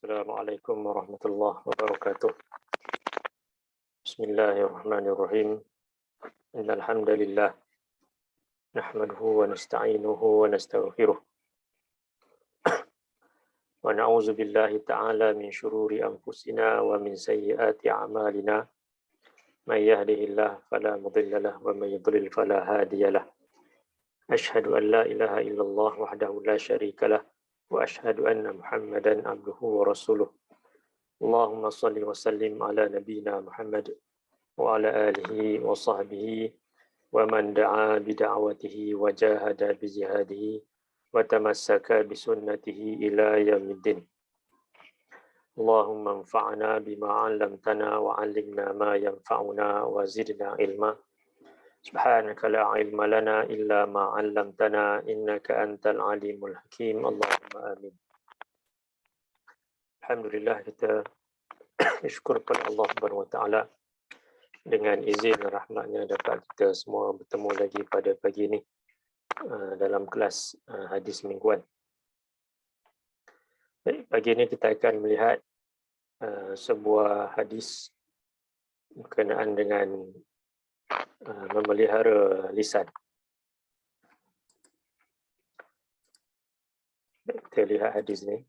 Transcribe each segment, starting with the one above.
Assalamualaikum warahmatullahi wabarakatuh. Bismillahirrahmanirrahim. Innal hamdalillah nahmaduhu wa nasta'inuhu wa nastaghfiruh. Wa na'udzu billahi ta'ala min shururi anfusina wa min sayyiati a'malina. May yahdihillahu fala mudilla lahu wa may yudlil fala hadiya lahu. Asyhadu an la ilaha illallah wahdahu la syarika lahu wa asyhadu anna Muhammadan abduhu wa rasuluh. Allahumma salli wa sallim ala nabiyyina Muhammad wa ala alihi wa sahbihi wa man da'a bi da'watihi wa jahada bi jihadihi wa tamassaka bi sunnatihi ila yaumiddin. Allahumma anfa'na bima 'allamtana wa 'allimna ma yanfa'una wa zidna ilma. Subhanaka la 'ilma lana illa ma 'allamtana innaka antal alimul hakim. Allahumma amin. Alhamdulillah, kita syukur kepada Allah Subhanahu wa taala dengan izin dan rahmatnya dapat kita semua bertemu lagi pada pagi ini dalam kelas hadis mingguan. Baik, pagi ini kita akan melihat sebuah hadis berkenaan dengan memelihara lisan. Kita lihat hadis ini.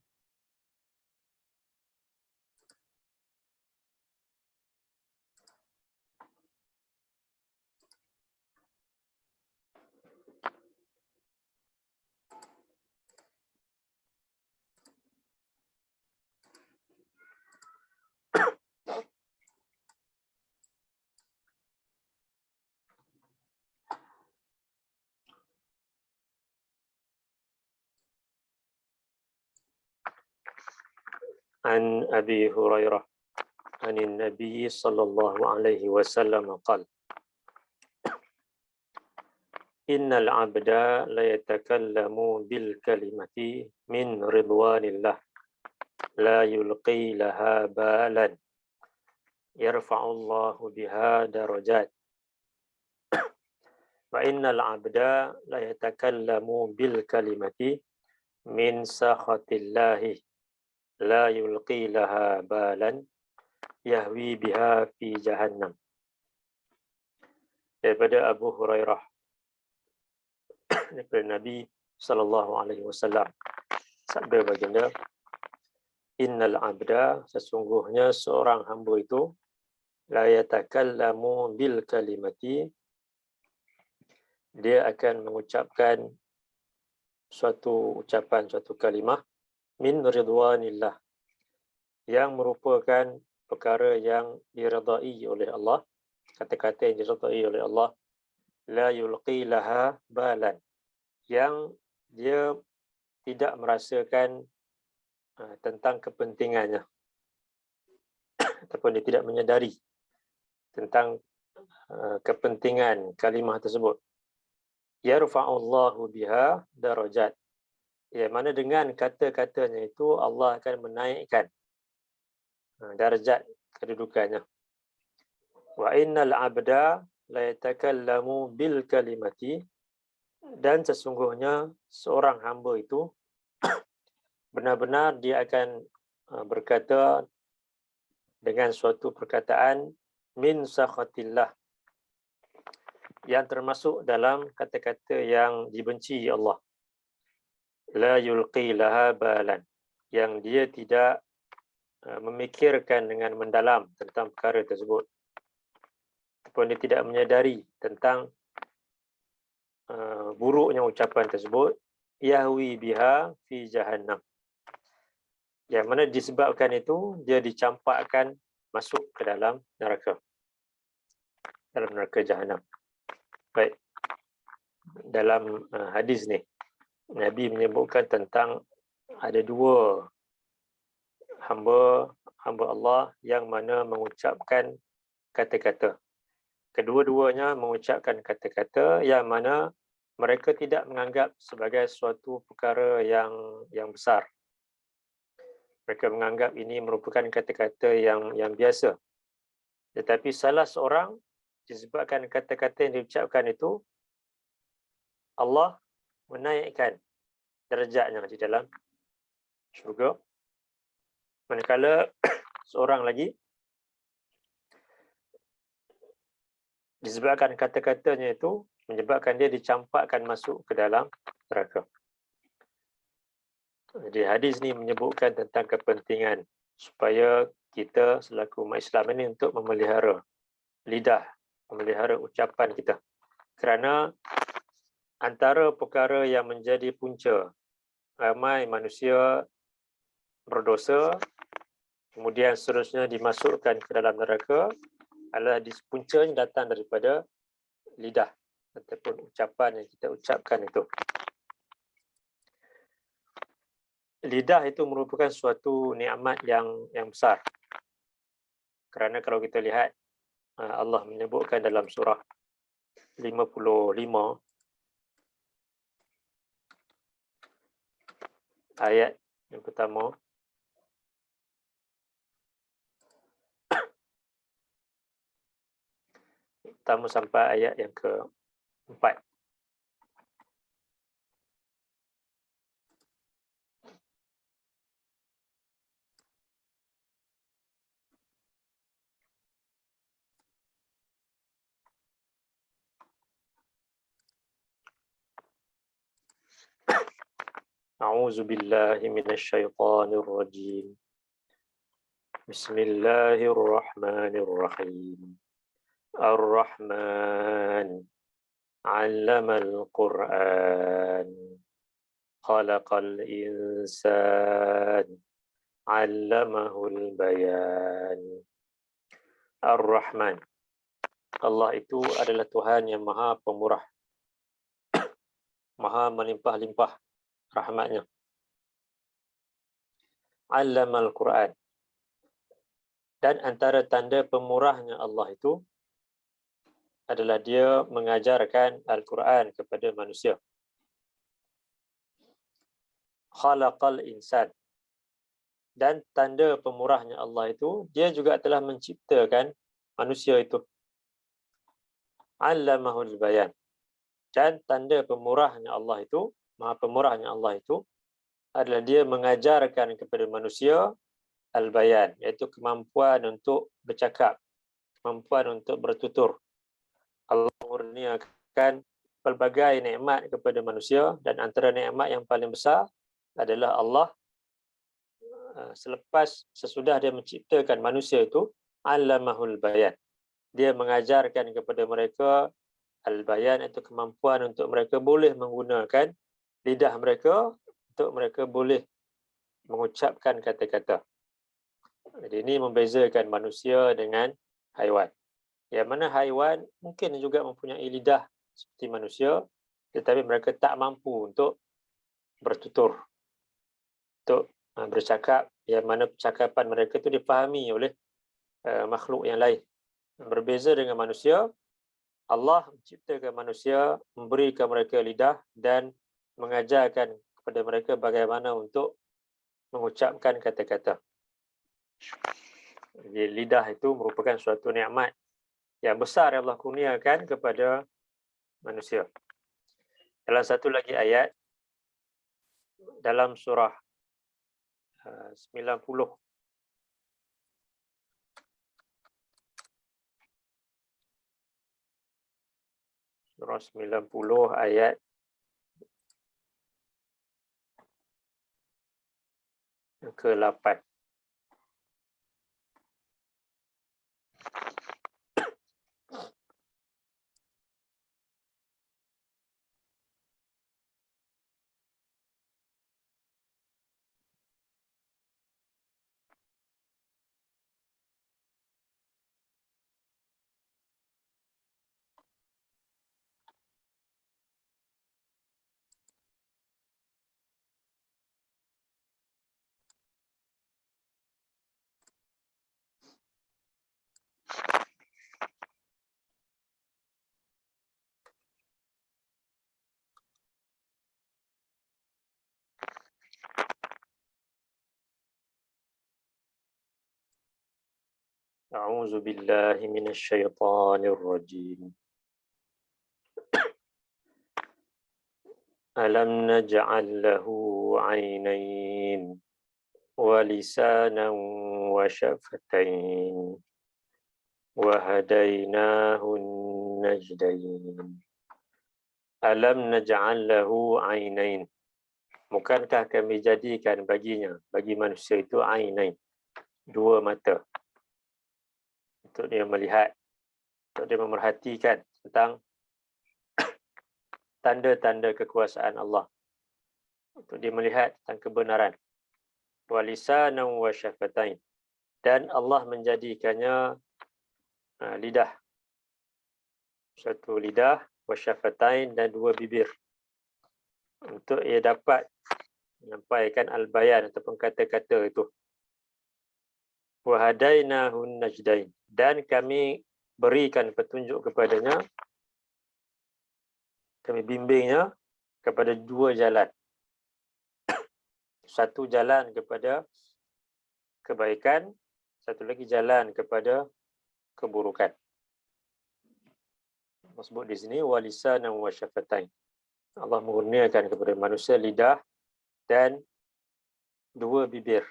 An Abi Hurairah عن النبي صلى الله عليه وسلم قال إن العبد لا يتكلم بالكلمة من رضوان الله لا يلقي لها بالا يرفع الله بها درجات وإن العبد لا يتكلم بالكلمة من سخط الله لا يلقي لها بالا yahwi biha fi jahannam. Daripada Abu Hurairah daripada Nabi sallallahu alaihi wasallam, sabda baginda, innal abda, sesungguhnya seorang hamba itu, la yatakallamu bil kalimati, dia akan mengucapkan suatu ucapan, suatu kalimah min ridwanillah, yang merupakan perkara yang diredai oleh Allah, kata-kata yang diredai oleh Allah, la yulqi laha balan, yang dia tidak merasakan tentang kepentingannya ataupun dia tidak menyadari tentang kepentingan kalimah tersebut. Yarfa'ullahu biha darajat, yang mana dengan kata-katanya itu Allah akan menaikkan darjat kedudukannya. Wa innal abda la yatakallamu bil kalimati, dan sesungguhnya seorang hamba itu benar-benar dia akan berkata dengan suatu perkataan min sakhatillah, yang termasuk dalam kata-kata yang dibenci Allah. La yulqi laha balan, yang dia tidak memikirkan dengan mendalam tentang perkara tersebut, ataupun dia tidak menyadari tentang buruknya ucapan tersebut, yahwi biha fi jahannam, yang mana disebabkan itu dia dicampakkan masuk ke dalam neraka jahannam. Baik, dalam hadis ni Nabi menyebutkan tentang ada dua hamba Allah yang mana mengucapkan kata-kata. Kedua-duanya mengucapkan kata-kata yang mana mereka tidak menganggap sebagai suatu perkara yang besar. Mereka menganggap ini merupakan kata-kata yang biasa. Tetapi salah seorang, disebabkan kata-kata yang diucapkan itu, Allah menaikkan derajatnya di dalam syurga Manakala seorang lagi disebabkan kata-katanya itu menyebabkan dia dicampakkan masuk ke dalam neraka. Jadi hadis ni menyebutkan tentang kepentingan supaya kita selaku umat Islam ini untuk memelihara lidah, memelihara ucapan kita. Kerana antara perkara yang menjadi punca ramai manusia berdosa, kemudian seterusnya dimasukkan ke dalam neraka adalah puncanya datang daripada lidah ataupun ucapan yang kita ucapkan itu. Lidah itu merupakan suatu nikmat yang besar. Kerana kalau kita lihat Allah menyebutkan dalam surah 55 ayat yang pertama, sampai ayat yang ke-4. A'udzu billahi minasy syaithanir rajim. Bismillahirrahmanirrahim. Ar-Rahman 'allamal Qur'an. Khalaqal insan. 'allamahul bayan. Ar-Rahman. Allah itu adalah Tuhan yang Maha Pemurah, Maha melimpah-limpah rahmatnya. 'Allamal Qur'an. Dan antara tanda pemurahnya Allah itu adalah dia mengajarkan Al-Quran kepada manusia. Khalaqal insan. Dan tanda pemurahnya Allah itu, dia juga telah menciptakan manusia itu. 'Allamahul bayan. Dan tanda pemurahnya Allah itu, Maha Pemurahnya Allah itu, adalah dia mengajarkan kepada manusia al-bayan, iaitu kemampuan untuk bercakap, kemampuan untuk bertutur. Allah mengurniakan pelbagai nikmat kepada manusia, dan antara nikmat yang paling besar adalah Allah sesudah dia menciptakan manusia itu, 'allamahul bayan. Dia mengajarkan kepada mereka al-bayan, iaitu kemampuan untuk mereka boleh menggunakan lidah mereka untuk mereka boleh mengucapkan kata-kata. Jadi ini membezakan manusia dengan haiwan. Yang mana haiwan mungkin juga mempunyai lidah seperti manusia, tetapi mereka tak mampu untuk bertutur, untuk bercakap, yang mana percakapan mereka itu dipahami oleh makhluk yang lain. Berbeza dengan manusia, Allah menciptakan manusia, memberikan mereka lidah dan mengajarkan kepada mereka bagaimana untuk mengucapkan kata-kata. Jadi lidah itu merupakan suatu nikmat yang besar yang Allah kurniakan kepada manusia. Dalam satu lagi ayat dalam surah 90, surah 90 ayat ke-8. A'udzu billahi minasy syaithanir rajim. Alam naj'al lahu 'ainain ولسانا وشفتين وهديناه النجدين ألم نجعل له عينين. Bukankah kami jadikan baginya, bagi manusia itu ainain, dua mata, untuk dia melihat, untuk dia memerhatikan tentang tanda-tanda kekuasaan Allah, untuk dia melihat tentang kebenaran. Walisanan wa syafatain, dan Allah menjadikannya lidah, satu lidah, wa syafatain, dan dua bibir, untuk ia dapat menyampaikan al-bayan ataupun kata-kata itu. Wa hadainahun najdain, dan kami berikan petunjuk kepadanya, kami bimbingnya kepada dua jalan. Satu jalan kepada kebaikan, satu lagi jalan kepada keburukan. Sebut di sini walisanan wa syafatain. Allah mengurniakan kepada manusia lidah dan dua bibir.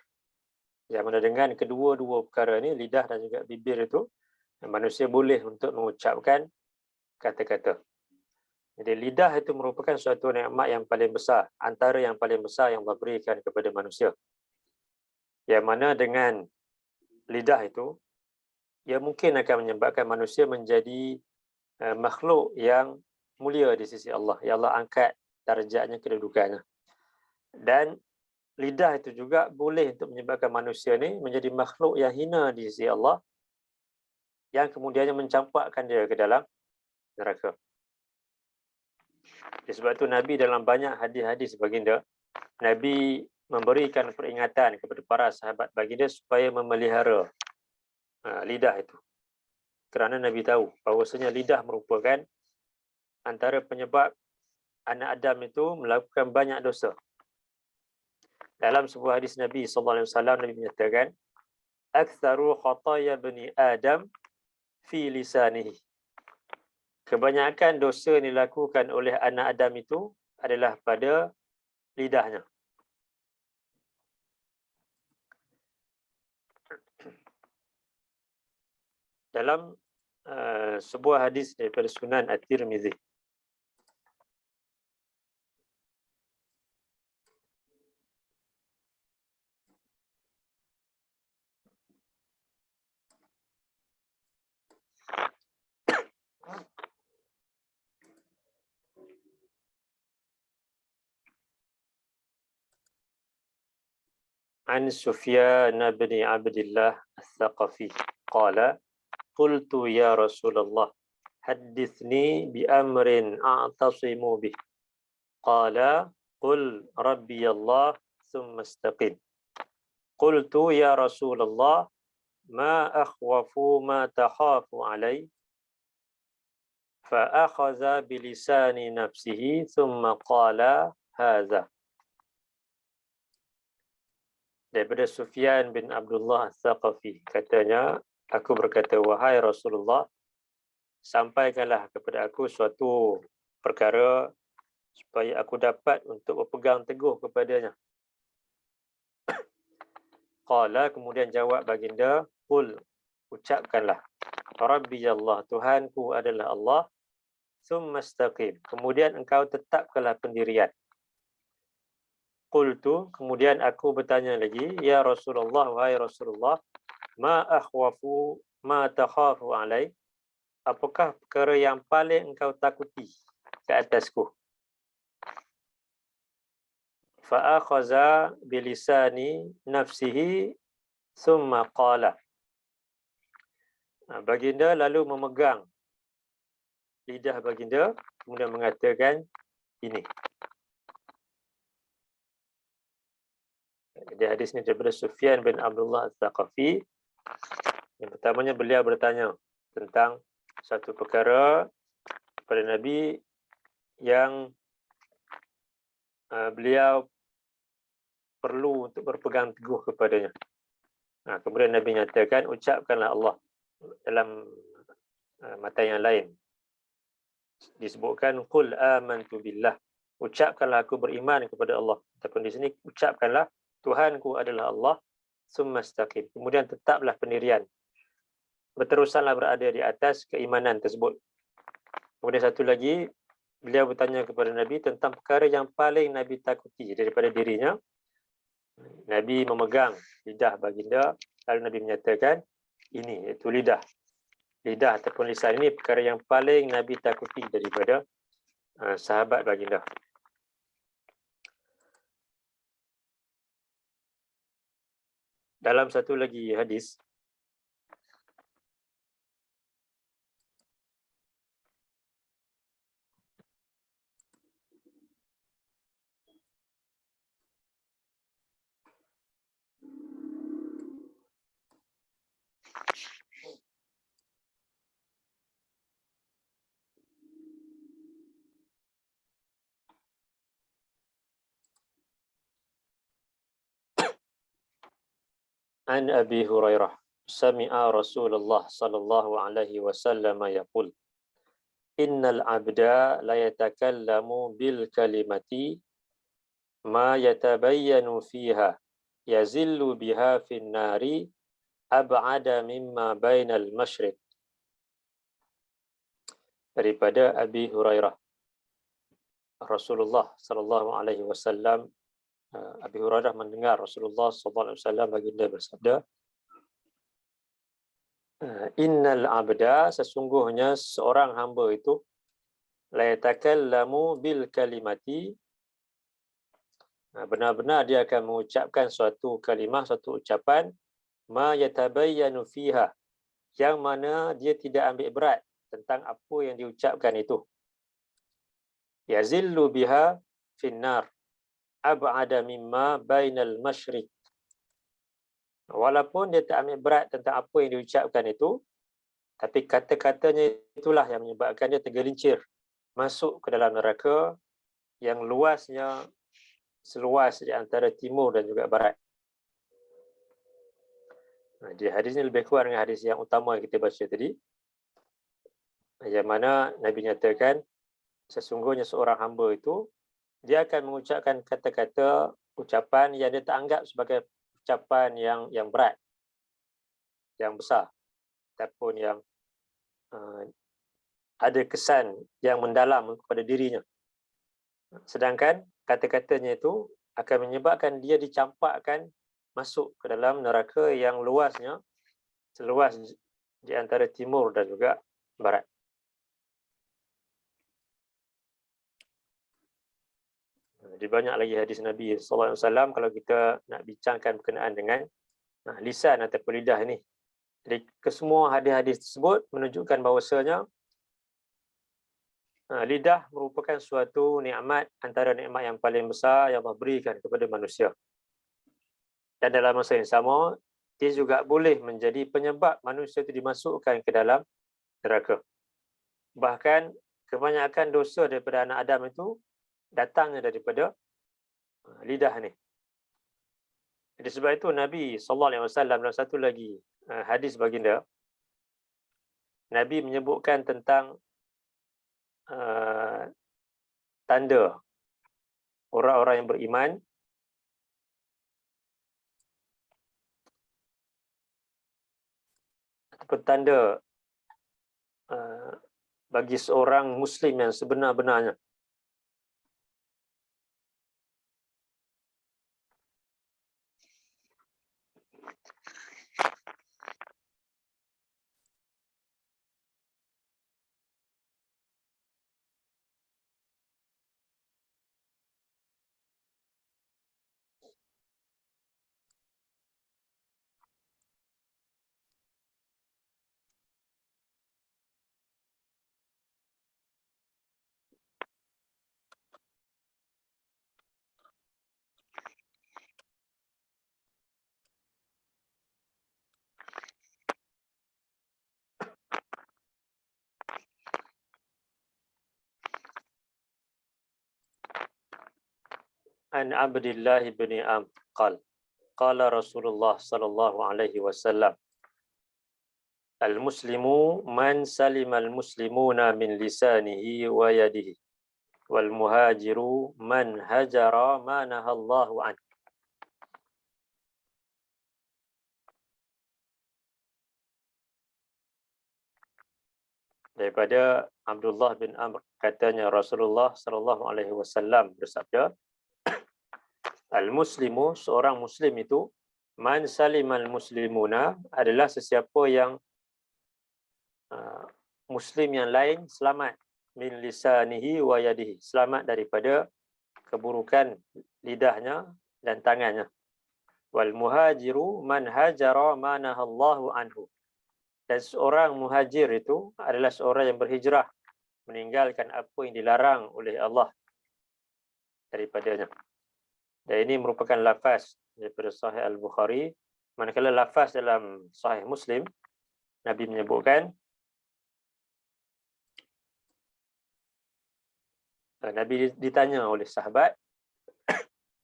Yang mana dengan kedua-dua perkara ini, lidah dan juga bibir itu, manusia boleh untuk mengucapkan kata-kata. Jadi lidah itu merupakan suatu nikmat yang paling besar, antara yang paling besar yang Allah berikan kepada manusia. Yang mana dengan lidah itu, ia mungkin akan menyebabkan manusia menjadi makhluk yang mulia di sisi Allah. Ya Allah angkat darjatnya, kedudukannya. Dan lidah itu juga boleh untuk menyebabkan manusia ni menjadi makhluk yang hina di sisi Allah, yang kemudiannya mencampakkan dia ke dalam neraka. Sebab itu Nabi dalam banyak hadis-hadis baginda, Nabi memberikan peringatan kepada para sahabat baginda supaya memelihara lidah itu. Kerana Nabi tahu bahawasanya lidah merupakan antara penyebab anak Adam itu melakukan banyak dosa. Dalam sebuah hadis Nabi SAW, Nabi menyatakan, "Aktsaru khataya bani Adam fi lisanihi." Kebanyakan dosa yang dilakukan oleh anak Adam itu adalah pada lidahnya. Dalam sebuah hadis daripada Sunan At-Tirmizi, An Sufyan bin Abdullah Al-Thaqafi qala qultu ya Rasulullah hadithni bi amrin a'tasimu bih. Qala qul rabbi Allah thumma istaqim. Qultu ya Rasulullah ma akhwafu ma takhafu alai. Fa akhadha bilisani nafsihi thumma qala hadha. Daripada Sufyan bin Abdullah Al-Thaqafi, katanya, aku berkata, wahai Rasulullah, sampaikanlah kepada aku suatu perkara supaya aku dapat untuk berpegang teguh kepadanya. Qala, kemudian jawab baginda, qul, ucapkanlah, Rabbi Allah, Tuhanku adalah Allah, thumma istaqim, kemudian engkau tetapkanlah pendirian. Qultu, kemudian aku bertanya lagi, ya Rasulullah, wahai Rasulullah, ma akhwafu ma takhafu alai, apakah perkara yang paling engkau takuti ke atasku? Fa akhaza bilisani nafsihi thumma qala. Baginda lalu memegang lidah baginda, kemudian mengatakan ini. Jadi hadis ini daripada Sufyan bin Abdullah Al-Thaqafi. Yang pertamanya beliau bertanya tentang satu perkara kepada Nabi yang beliau perlu untuk berpegang teguh kepadanya. Kemudian Nabi nyatakan, ucapkanlah Allah. Dalam mata yang lain disebutkan, qul amantu billah, ucapkanlah aku beriman kepada Allah. Ataupun di sini ucapkanlah Tuhanku adalah Allah, summa istaqim. Kemudian tetaplah pendirian. Berterusanlah berada di atas keimanan tersebut. Kemudian satu lagi, beliau bertanya kepada Nabi tentang perkara yang paling Nabi takuti daripada dirinya. Nabi memegang lidah baginda, lalu Nabi menyatakan, ini iaitu lidah. Lidah ataupun lisan ini perkara yang paling Nabi takuti daripada sahabat baginda. Dalam satu lagi hadis, an Abi Hurairah sami'a Rasulullah sallallahu alaihi wasallam yaqul innal abda la yatakallamu bil kalimati ma yatabayyanu fiha yazillu biha fin nari ab'ada mimma bainal masyriq. Daripada Abi Hurairah, Rasulullah sallallahu alaihi wasallam, Abi Hurairah mendengar Rasulullah sallallahu alaihi wasallam baginda bersabda, innal abda, sesungguhnya seorang hamba itu, la yatakallamu bil kalimati, benar-benar dia akan mengucapkan suatu kalimah, suatu ucapan, ma yatabayyanu fiha, yang mana dia tidak ambil berat tentang apa yang diucapkan itu. Yazillu biha finnar ab'ada mimma bainal masyriq. Walaupun dia tak ambil berat tentang apa yang diucapkan itu, tapi kata-katanya itulah yang menyebabkan dia tergelincir masuk ke dalam neraka yang luasnya seluas di antara timur dan juga barat. Di hadis ini lebih kurang dengan hadis yang utama yang kita baca tadi, yang mana Nabi nyatakan sesungguhnya seorang hamba itu dia akan mengucapkan kata-kata ucapan yang dia tak anggap sebagai ucapan yang berat, yang besar, ataupun yang ada kesan yang mendalam kepada dirinya. Sedangkan kata-katanya itu akan menyebabkan dia dicampakkan masuk ke dalam neraka yang luasnya seluas di antara timur dan juga barat. Di banyak lagi hadis Nabi SAW kalau kita nak bincangkan berkenaan dengan lisan ataupun lidah ini. Jadi kesemua hadis-hadis tersebut menunjukkan bahawasanya lidah merupakan suatu nikmat antara nikmat yang paling besar yang Allah berikan kepada manusia. Dan dalam masa yang sama, dia juga boleh menjadi penyebab manusia itu dimasukkan ke dalam neraka. Bahkan kebanyakan dosa daripada anak Adam itu datangnya daripada lidah ni. Jadi sebab itu Nabi SAW dalam satu lagi hadis baginda, Nabi menyebutkan tentang tanda orang-orang yang beriman ataupun tanda bagi seorang Muslim yang sebenar-benarnya. An Abdullah bin Amr qala Rasulullah sallallahu alaihi wasallam, al-muslimu man salima al-muslimuna min lisanihi wa yadihi wal muhajiru man hajara ma nahallahu an. daripada Abdullah bin Amr, katanya Rasulullah sallallahu alaihi wasallam bersabda, al-muslimu, seorang muslim itu, man salimal muslimuna, adalah sesiapa yang muslim yang lain selamat, min lisanihi wa yadihi, selamat daripada keburukan lidahnya dan tangannya. Wal muhajiru man hajara ma nahallahu anhu, dan seorang muhajir itu adalah seorang yang berhijrah meninggalkan apa yang dilarang oleh Allah daripadanya. Dan ini merupakan lafaz daripada Sahih Al-Bukhari. Manakala lafaz dalam Sahih Muslim, Nabi menyebutkan, Nabi ditanya oleh sahabat,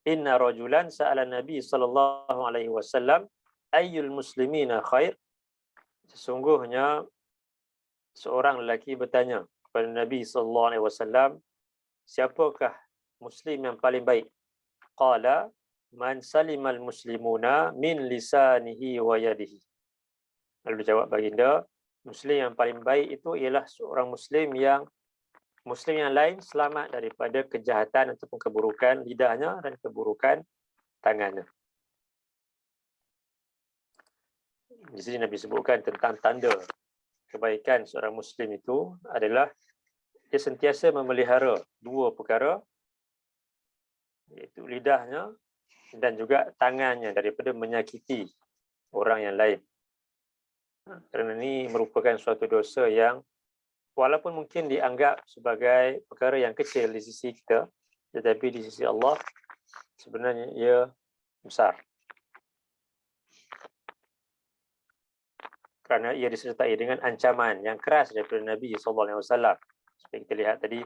inna rajulan sa'ala Nabi sallallahu alaihi wasallam ayyul muslimina khair. Sesungguhnya seorang lelaki bertanya kepada Nabi sallallahu alaihi wasallam, siapakah muslim yang paling baik? Qala man salimal muslimuna min lisanihi wa yadihi. Lalu jawab baginda, muslim yang paling baik itu ialah seorang muslim yang lain selamat daripada kejahatan ataupun keburukan lidahnya dan keburukan tangannya. Di sini Nabi sebutkan tentang tanda kebaikan seorang muslim itu adalah dia sentiasa memelihara dua perkara, iaitu lidahnya dan juga tangannya daripada menyakiti orang yang lain. Kerana ini merupakan suatu dosa yang walaupun mungkin dianggap sebagai perkara yang kecil di sisi kita, tetapi di sisi Allah sebenarnya ia besar. Kerana ia disertai dengan ancaman yang keras daripada Nabi SAW. Seperti kita lihat tadi,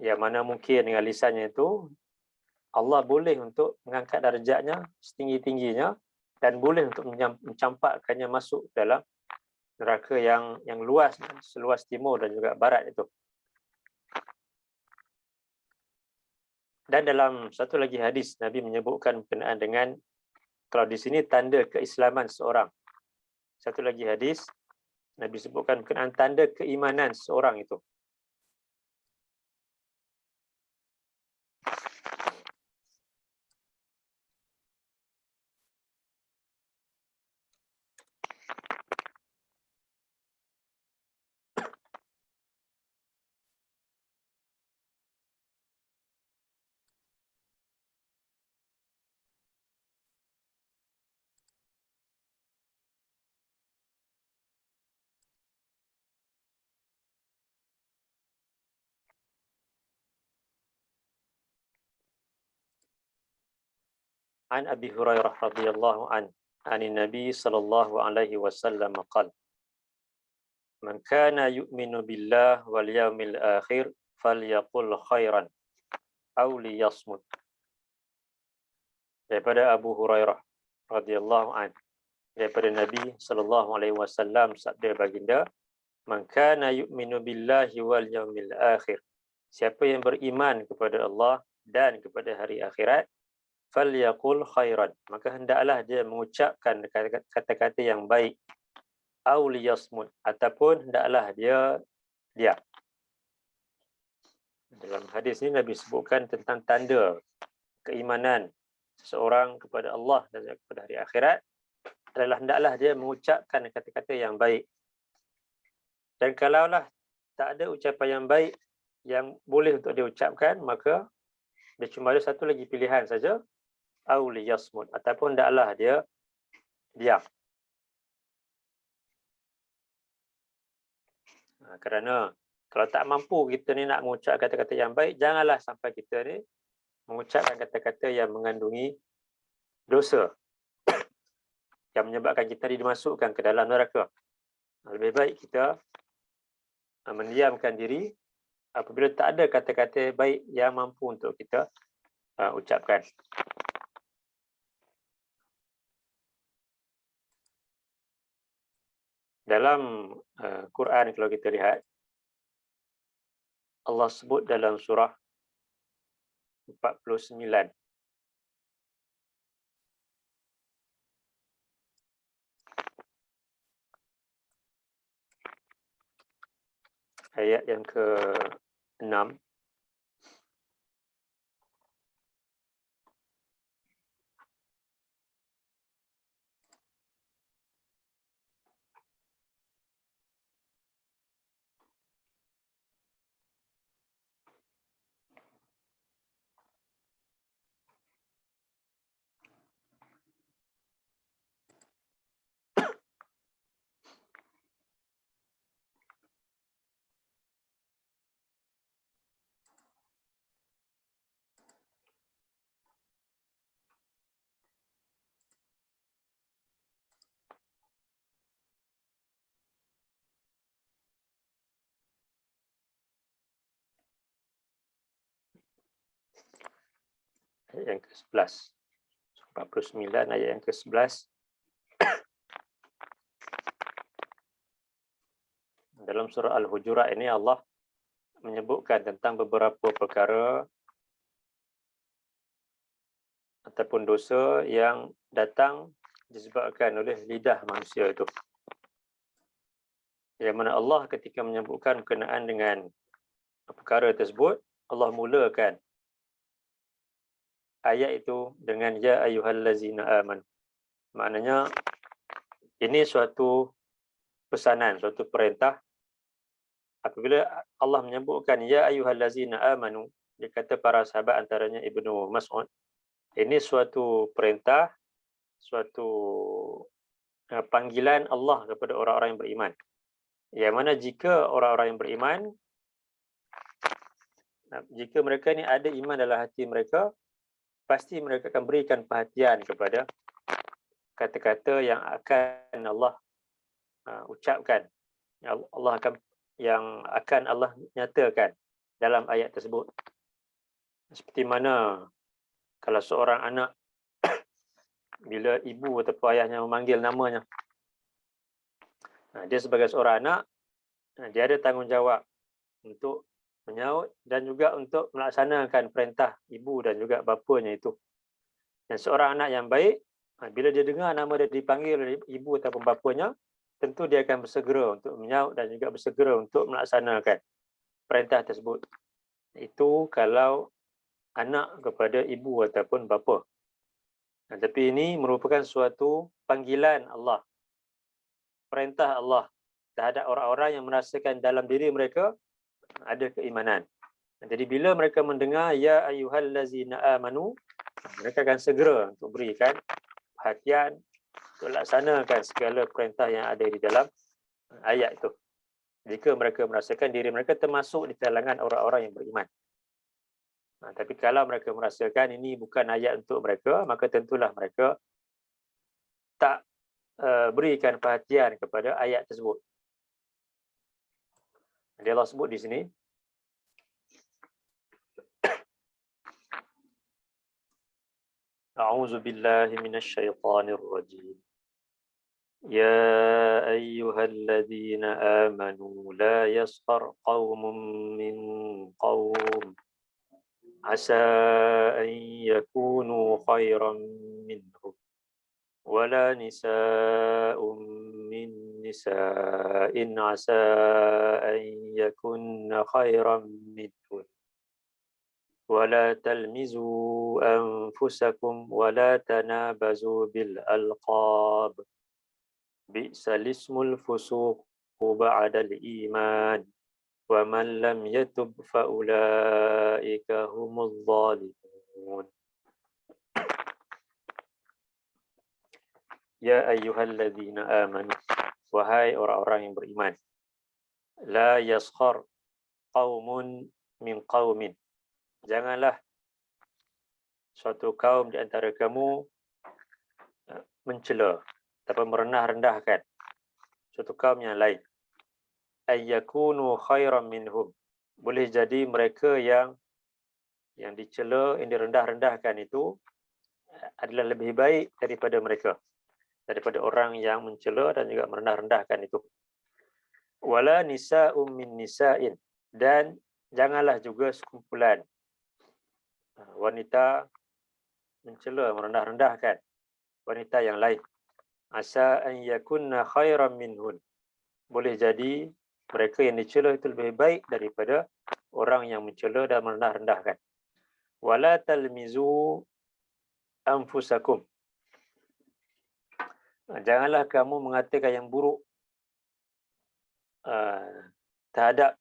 yang mana mungkin dengan lisannya itu, Allah boleh untuk mengangkat darjatnya setinggi-tingginya dan boleh untuk mencampakkannya masuk dalam neraka yang luas, seluas timur dan juga barat itu. Dan dalam satu lagi hadis, Nabi menyebutkan berkenaan dengan, kalau di sini tanda keislaman seorang. Satu lagi hadis, Nabi sebutkan berkenaan tanda keimanan seorang itu. An Abi Hurairah radhiyallahu an, anin Nabi sallallahu alaihi wasallam qala, man kana yu'minu billah wal yawmil akhir falyaqul khairan aw liyasmut. Daripada Abu Hurairah radhiyallahu an, daripada Nabi sallallahu alaihi wasallam, sabda baginda, man kana yu'minu billahi wal yawmil akhir, siapa yang beriman kepada Allah dan kepada hari akhirat, falyaqul khairan, maka hendaklah dia mengucapkan kata-kata yang baik, aw liyasmut, ataupun hendaklah dia diam. Dalam hadis ini Nabi sebutkan tentang tanda keimanan seseorang kepada Allah dan kepada hari akhirat adalah hendaklah dia mengucapkan kata-kata yang baik. Dan kalaulah tak ada ucapan yang baik yang boleh untuk dia ucapkan, maka dia cuma ada satu lagi pilihan saja, aw liyasmut, ataupun hendaklah dia diam. Kerana kalau tak mampu kita ni nak mengucap kata-kata yang baik, janganlah sampai kita ni mengucapkan kata-kata yang mengandungi dosa yang menyebabkan kita dimasukkan ke dalam neraka. Lebih baik kita mendiamkan diri apabila tak ada kata-kata baik yang mampu untuk kita ucapkan. Dalam Quran, kalau kita lihat, Allah sebut dalam surah 49, ayat yang ke-6. Ayat yang ke-11. 49 ayat yang ke-11. Dalam surah Al-Hujurat ini Allah menyebutkan tentang beberapa perkara ataupun dosa yang datang disebabkan oleh lidah manusia itu. Yang mana Allah ketika menyebutkan berkenaan dengan perkara tersebut, Allah mulakan ayat itu dengan ya ayyuhallazina aman. Maknanya ini suatu pesanan, suatu perintah. Apabila Allah menyebutkan ya ayyuhallazina amanu, dia kata para sahabat antaranya Ibnu Mas'ud, ini suatu perintah, suatu panggilan Allah kepada orang-orang yang beriman. Yang mana jika orang-orang yang beriman, jika mereka ni ada iman dalam hati mereka, pasti mereka akan berikan perhatian kepada kata-kata yang akan Allah ucapkan, yang akan Allah nyatakan dalam ayat tersebut. Seperti mana kalau seorang anak bila ibu atau ayahnya memanggil namanya, dia sebagai seorang anak, dia ada tanggungjawab untuk menyaut dan juga untuk melaksanakan perintah ibu dan juga bapanya itu. Dan seorang anak yang baik, bila dia dengar nama dia dipanggil oleh ibu ataupun bapanya, tentu dia akan bersegera untuk menyaut dan juga bersegera untuk melaksanakan perintah tersebut. Itu kalau anak kepada ibu ataupun bapa. Tapi ini merupakan suatu panggilan Allah, perintah Allah terhadap orang-orang yang merasakan dalam diri mereka ada keimanan. Jadi bila mereka mendengar ya ayyuhallazina amanu, mereka akan segera untuk berikan perhatian untuk laksanakan segala perintah yang ada di dalam ayat itu. Jika mereka merasakan diri mereka termasuk di kalangan orang-orang yang beriman. Tapi kalau mereka merasakan ini bukan ayat untuk mereka, maka tentulah mereka tak berikan perhatian kepada ayat tersebut. Jadi Allah sebut di sini, A'udzu billahi minasy syaithanir rajim. Ya ayyuhalladzina amanu la yaskhar qaumun min qaum asa an yakunu khairan minhum wala nisa'un min nisa'in asa an yakunna khairan minhum ولا تلمزوا أنفسكم ولا تنابزوا بالألقاب بئس الاسم الفسوق بعد الإيمان ومن لم يتب فأولئك هم الظالمون يا أيها الذين آمنوا وهاي orang-orang yang beriman لا يسخر قوم من قوم janganlah suatu kaum di antara kamu mencela atau merendah-rendahkan suatu kaum yang lain. Ayyakunu khairan minhum. Boleh jadi mereka yang dicela, yang direndah-rendahkan itu adalah lebih baik daripada mereka, daripada orang yang mencela dan juga merendah-rendahkan itu. Wala nisa'um min nisa'in, dan janganlah juga sekumpulan wanita mencela, merendah-rendahkan wanita yang lain. Asa an yakunna khairan minhun. Boleh jadi Mereka yang dicela itu lebih baik daripada orang yang mencela dan merendah-rendahkan. Wala talmizu anfusakum. Janganlah kamu mengatakan yang buruk terhadap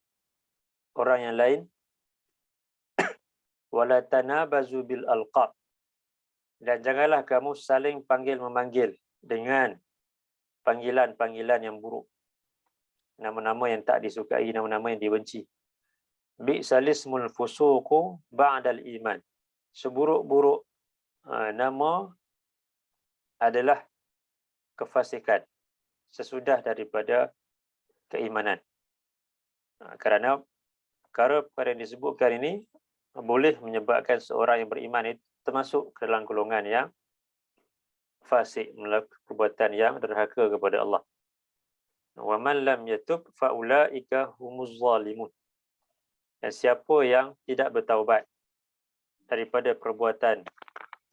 orang yang lain. Wala tanabazu bil alqab. Dan janganlah kamu saling panggil-memanggil dengan panggilan-panggilan yang buruk. Nama-nama yang tak disukai, nama-nama yang dibenci. Bi'salismul fusuqu ba'dal iman. Seburuk-buruk nama adalah kefasikan sesudah daripada keimanan. Kerana perkara yang disebutkan ini boleh menyebabkan seorang yang beriman itu termasuk ke dalam golongan yang fasik, melakukan perbuatan yang derhaka kepada Allah. Wa man lam yatub fa ulaika humuz zalimun. Dan siapa yang tidak bertaubat daripada perbuatan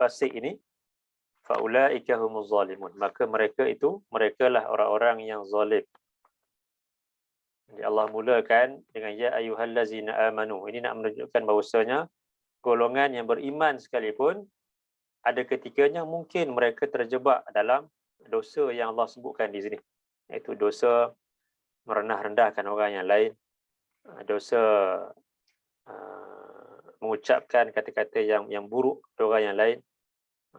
fasik ini, fa ulaika humuz zalimun, maka merekalah orang-orang yang zalim. Jadi Allah mulakan dengan ya ayyuhallazina amanu. Ini nak menunjukkan bahawasanya golongan yang beriman sekalipun ada ketikanya mungkin mereka terjebak dalam dosa yang Allah sebutkan di sini, iaitu dosa merendah-rendahkan orang yang lain, dosa mengucapkan kata-kata yang buruk kepada orang yang lain,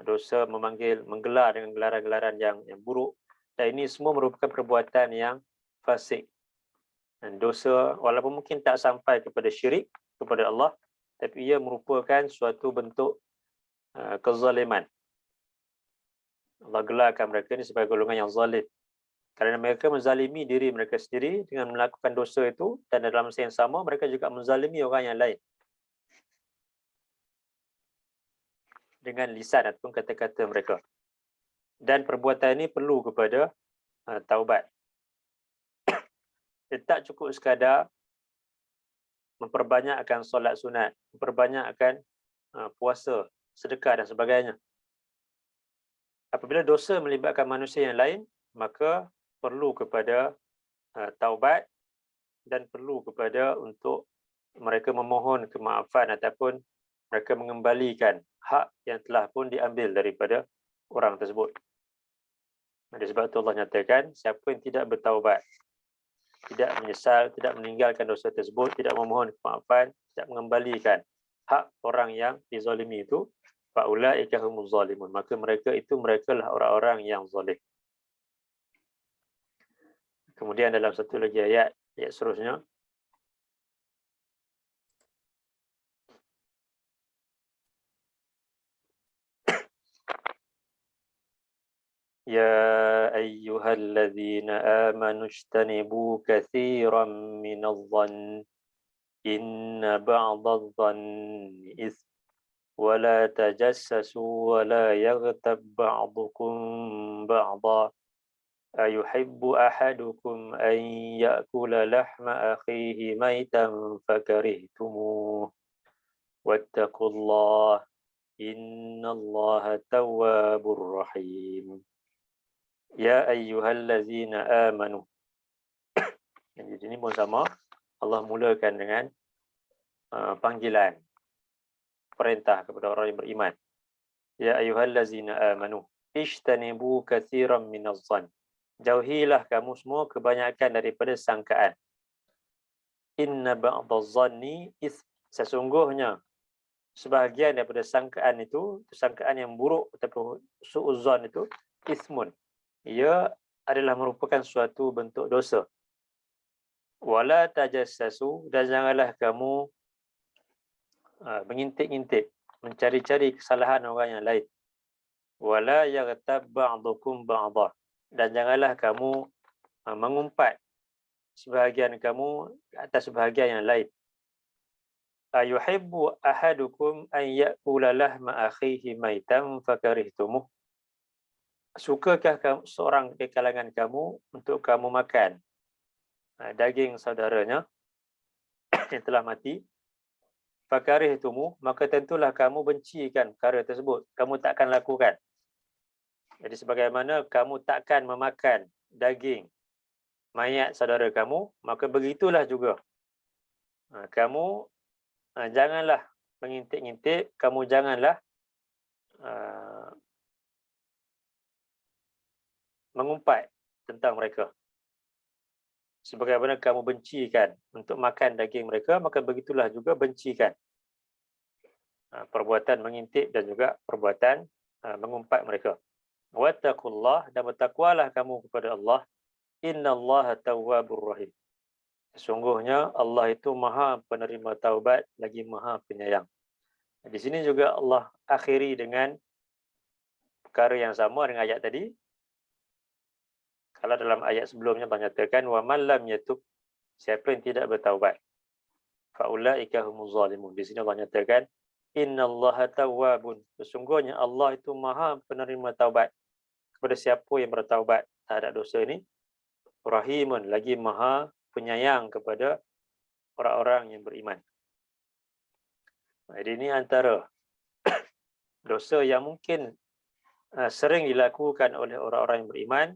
dosa menggelar dengan gelaran-gelaran yang buruk. Dan ini semua merupakan perbuatan yang fasik. Dan dosa walaupun mungkin tak sampai kepada syirik kepada Allah, tapi ia merupakan suatu bentuk kezaliman. Allah gelarkan mereka ini sebagai golongan yang zalim, kerana mereka menzalimi diri mereka sendiri dengan melakukan dosa itu, dan dalam masa yang sama mereka juga menzalimi orang yang lain dengan lisan ataupun kata-kata mereka. Dan perbuatan ini perlu kepada taubat. Dia tak cukup sekadar memperbanyakkan solat sunat, memperbanyakkan puasa, sedekah dan sebagainya. Apabila dosa melibatkan manusia yang lain, maka perlu kepada taubat dan perlu kepada untuk mereka memohon kemaafan ataupun mereka mengembalikan hak yang telah pun diambil daripada orang tersebut. Oleh sebab itu Allah nyatakan, siapa yang tidak bertaubat, tidak menyesal, tidak meninggalkan dosa tersebut, tidak memohon kemaafan, tidak mengembalikan hak orang yang dizalimi itu, faulaika humuz zalimun, maka merekalah orang-orang yang zalim. Kemudian dalam satu lagi ayat seterusnya, ya ayyuhalladzina amanu ijtanibu katsiran minadh-dhann inna ba'dadh-dhanni its wala tajassasu wala yaghtab ba'dukum ba'dha ayuhibbu ahadukum an ya'kula lahma akhihi maitan fakarihtumuh wattaqullah innallaha tawwabur rahim. Ya ayyuhallazina amanu. Jadi ini pun sama, Allah mulakan dengan panggilan, perintah kepada orang yang beriman. Ya ayyuhallazina amanu ijtanibu katsiran minadh-dhann. Jauhilah kamu semua kebanyakan daripada sangkaan. Inna ba'dadh-dhanni sesungguhnya sebahagian daripada sangkaan itu, sangkaan yang buruk ataupun su'uzzan itu, ismun, ia adalah merupakan suatu bentuk dosa. Wala tajassasu, dan janganlah kamu mengintip-intip, mencari-cari kesalahan orang yang lain. Wala yaghtab ba'dukum ba'dha, dan janganlah kamu mengumpat sebahagian kamu atas sebahagian yang lain. Ayuhibbu ahadukum an ya'kula lahma akhihi maitan fakarihtumuh. Sukakah seorang di kalangan kamu untuk kamu makan daging saudaranya yang telah mati? Fakarihtumuh, maka tentulah kamu bencikan perkara tersebut, kamu takkan lakukan. Jadi sebagaimana kamu takkan memakan daging mayat saudara kamu, maka begitulah juga. Kamu janganlah mengintip-ngintip, kamu janganlah mengumpat tentang mereka. Sebagaimana kamu bencikan untuk makan daging mereka, maka begitulah juga bencikan perbuatan mengintip dan juga perbuatan mengumpat mereka. Wattaqullah, dan bertakwalah kamu kepada Allah. Innallaha tawwabur rahim. Sesungguhnya Allah itu Maha penerima taubat lagi Maha penyayang. Di sini juga Allah akhiri dengan perkara yang sama dengan ayat tadi. Kalau dalam ayat sebelumnya Allah nyatakan wa man lam yatub, siapa yang tidak bertaubat, fa ulaika humuz zalimun. Di sini Allah nyatakan innallaha tawwabun, sesungguhnya Allah itu Maha penerima taubat kepada siapa yang bertaubat terhadap dosa ini, rahimun, lagi Maha penyayang kepada orang-orang yang beriman. Jadi ini antara dosa yang mungkin sering dilakukan oleh orang-orang yang beriman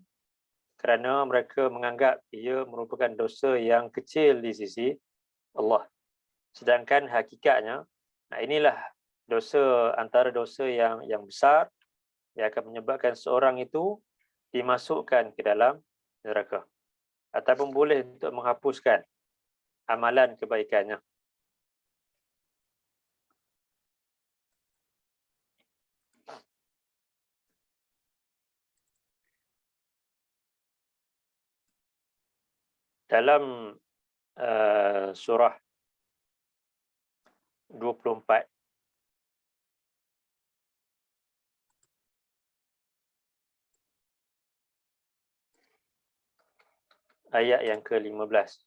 kerana mereka menganggap ia merupakan dosa yang kecil di sisi Allah. Sedangkan hakikatnya, inilah dosa, antara dosa yang besar yang akan menyebabkan seorang itu dimasukkan ke dalam neraka. Ataupun boleh untuk menghapuskan amalan kebaikannya. Dalam surah 24 ayat yang ke-15.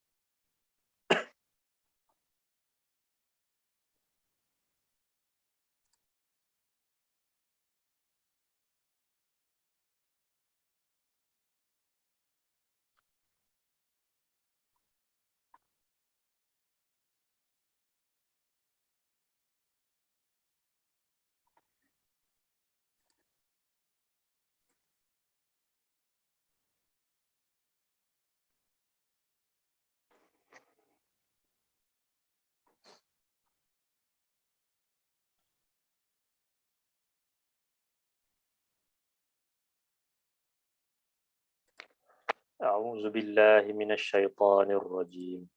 A'udzu billahi minasyaitonir rajim.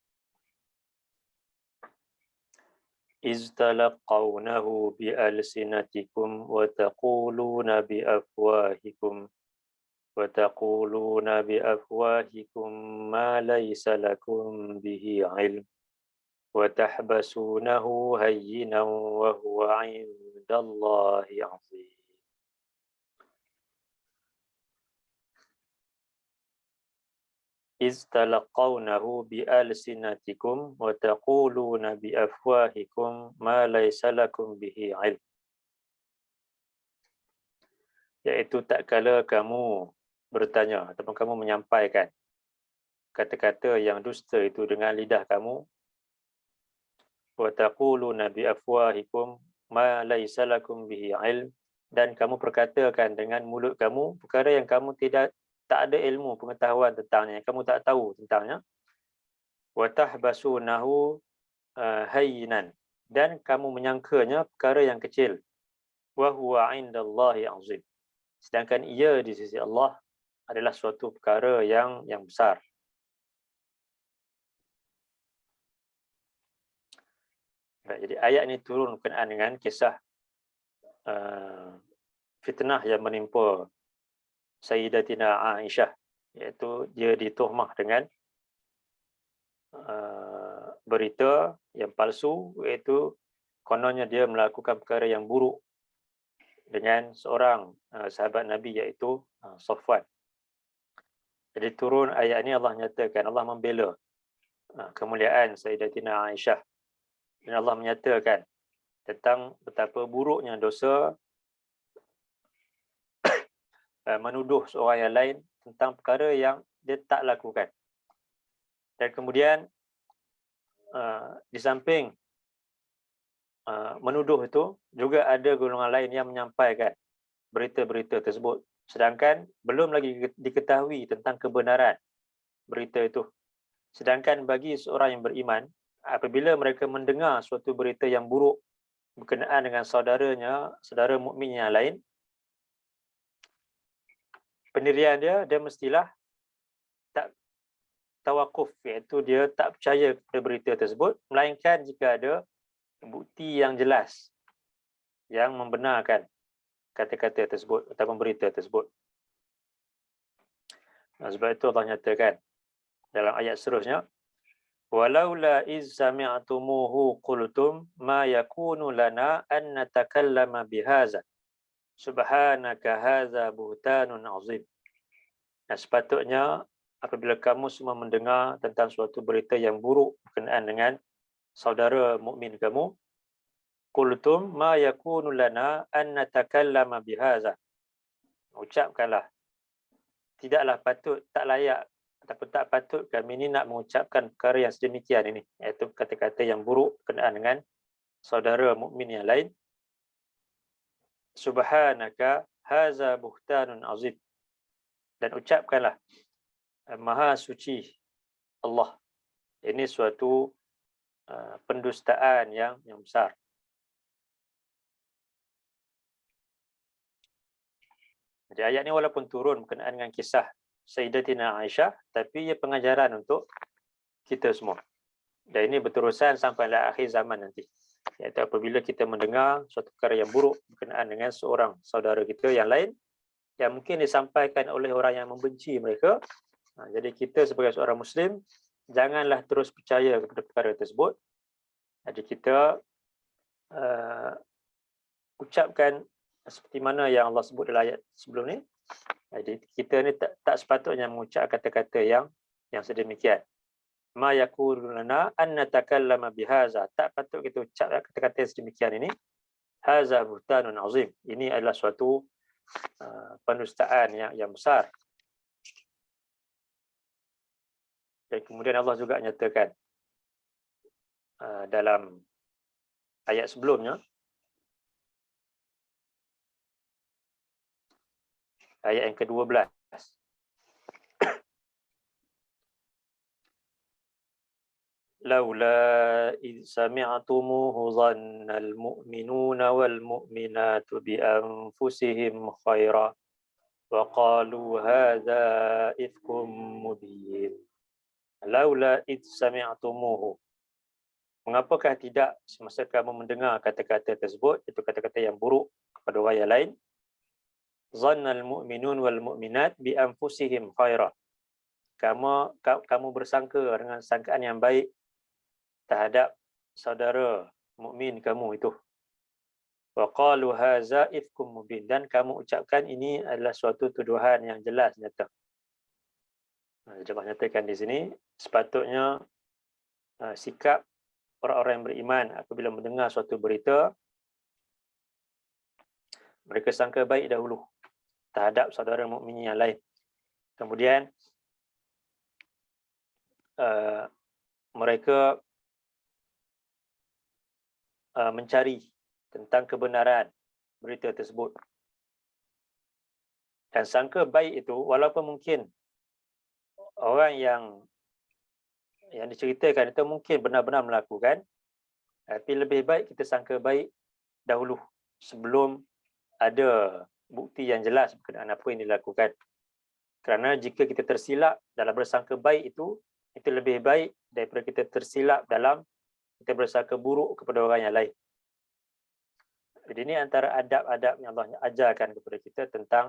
إذ تلقونه بألسنتكم وتقولون بأفواهكم ما ليس لكم به علم وتحبسونه هينا وهو عند الله عظيم. إذ تلقونه بألسنتكم وتقولون بأفواهكم ما ليس لكم به علم. Iaitu tak kala kamu bertanya ataupun kamu menyampaikan kata-kata yang dusta itu dengan lidah kamu, wa taquluna bi afwahikum ma laysa lakum bihi ilm, dan kamu perkatakan dengan mulut kamu perkara yang kamu tak ada ilmu pengetahuan tentangnya, kamu tak tahu tentangnya. Wa tahbasunahu hayyinan, dan kamu menyangkanya perkara yang kecil. Wa huwa 'indallahi 'azim, sedangkan ia di sisi Allah adalah suatu perkara yang besar. Jadi ayat ini turun berkenaan dengan kisah fitnah yang menimpa Sayyidatina Aisyah, iaitu dia dituhmah dengan berita yang palsu, iaitu kononnya dia melakukan perkara yang buruk dengan seorang sahabat Nabi, iaitu Safwan. Jadi turun ayat ini, Allah nyatakan, Allah membela kemuliaan Sayyidatina Aisyah, dan Allah menyatakan tentang betapa buruknya dosa menuduh seorang yang lain tentang perkara yang dia tak lakukan. Dan kemudian di samping menuduh itu, juga ada golongan lain yang menyampaikan berita-berita tersebut, sedangkan belum lagi diketahui tentang kebenaran berita itu. Sedangkan bagi seorang yang beriman, apabila mereka mendengar suatu berita yang buruk berkenaan dengan saudara mukmin yang lain, pendirian dia mestilah tak tawakuf, iaitu dia tak percaya kepada berita tersebut, melainkan jika ada bukti yang jelas yang membenarkan kata-kata tersebut atau berita tersebut. Sebab itu Allah nyatakan dalam ayat seterusnya, walaula iz sami'tumuhu qultum ma yakunu lana an natakallama bihaza subhanaka hadza buhtanun azim. Sepatutnya apabila kamu semua mendengar tentang suatu berita yang buruk berkenaan dengan saudara mukmin kamu, qultum ma yakunu lana an natakallama bihaza, ucapkanlah, tidaklah patut, tak layak ataupun tak patut kami ini nak mengucapkan perkara yang sedemikian ini, iaitu kata-kata yang buruk berkenaan dengan saudara mukmin yang lain. Subhanaka haza buhtanun azim, dan ucapkanlah, maha suci Allah, ini suatu pendustaan yang besar. Jadi ayat ini walaupun turun berkenaan dengan kisah Sayyidatina Aisyah, tapi ia pengajaran untuk kita semua. Dan ini berterusan sampai akhir zaman nanti. Iaitu apabila kita mendengar suatu perkara yang buruk berkenaan dengan seorang saudara kita yang lain, yang mungkin disampaikan oleh orang yang membenci mereka, jadi kita sebagai seorang Muslim, janganlah terus percaya kepada perkara tersebut. Jadi kita ucapkan seperti mana yang Allah sebut dalam ayat sebelum ni. Jadi kita ni tak sepatutnya mengucap kata-kata yang sedemikian. Ma yakunu lana an natakallama bihaza, tak patut kita ucap kata-kata sedemikian ini. Haza buhtanun azim, ini adalah suatu pendustaan yang besar. Dan kemudian Allah juga nyatakan dalam ayat sebelumnya, ayat yang ke-12, laula id sami'tumuhu dhannal mu'minuna wal mu'minatu bi anfusihim khaira wa qalu hadza ifkum mubin. Laula id sami'tumuhu, mengapakah tidak semasa kamu mendengar kata-kata tersebut, itu kata-kata yang buruk kepada orang yang lain, dhannal mu'minun wal mu'minat bi anfusihim khaira, kamu bersangka dengan sangkaan yang baik terhadap saudara mukmin kamu itu. Wa qalu hadza ifkum mubin, dan kamu ucapkan ini adalah suatu tuduhan yang jelas nyata. Coba nyatakan di sini, sepatutnya sikap orang-orang yang beriman apabila mendengar suatu berita, mereka sangka baik dahulu terhadap saudara mukmin yang lain. Kemudian mereka mencari tentang kebenaran berita tersebut. Dan sangka baik itu, walaupun mungkin orang yang diceritakan itu mungkin benar-benar melakukan, tapi lebih baik kita sangka baik dahulu sebelum ada bukti yang jelas berkenaan apa yang dilakukan. Kerana jika kita tersilap dalam bersangka baik itu lebih baik daripada kita tersilap dalam kita bersangka buruk kepada orang yang lain. Jadi ini antara adab-adab yang Allah ajarkan kepada kita tentang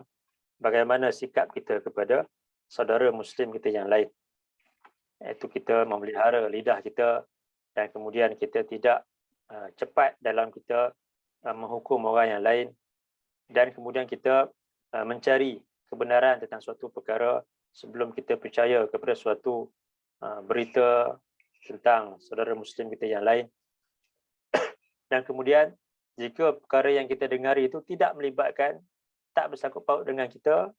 bagaimana sikap kita kepada saudara Muslim kita yang lain. Iaitu kita memelihara lidah kita, dan kemudian kita tidak cepat dalam kita menghukum orang yang lain, dan kemudian kita mencari kebenaran tentang suatu perkara sebelum kita percaya kepada suatu berita tentang saudara Muslim kita yang lain. Dan kemudian jika perkara yang kita dengari itu tidak melibatkan, tak bersangkut paut dengan kita,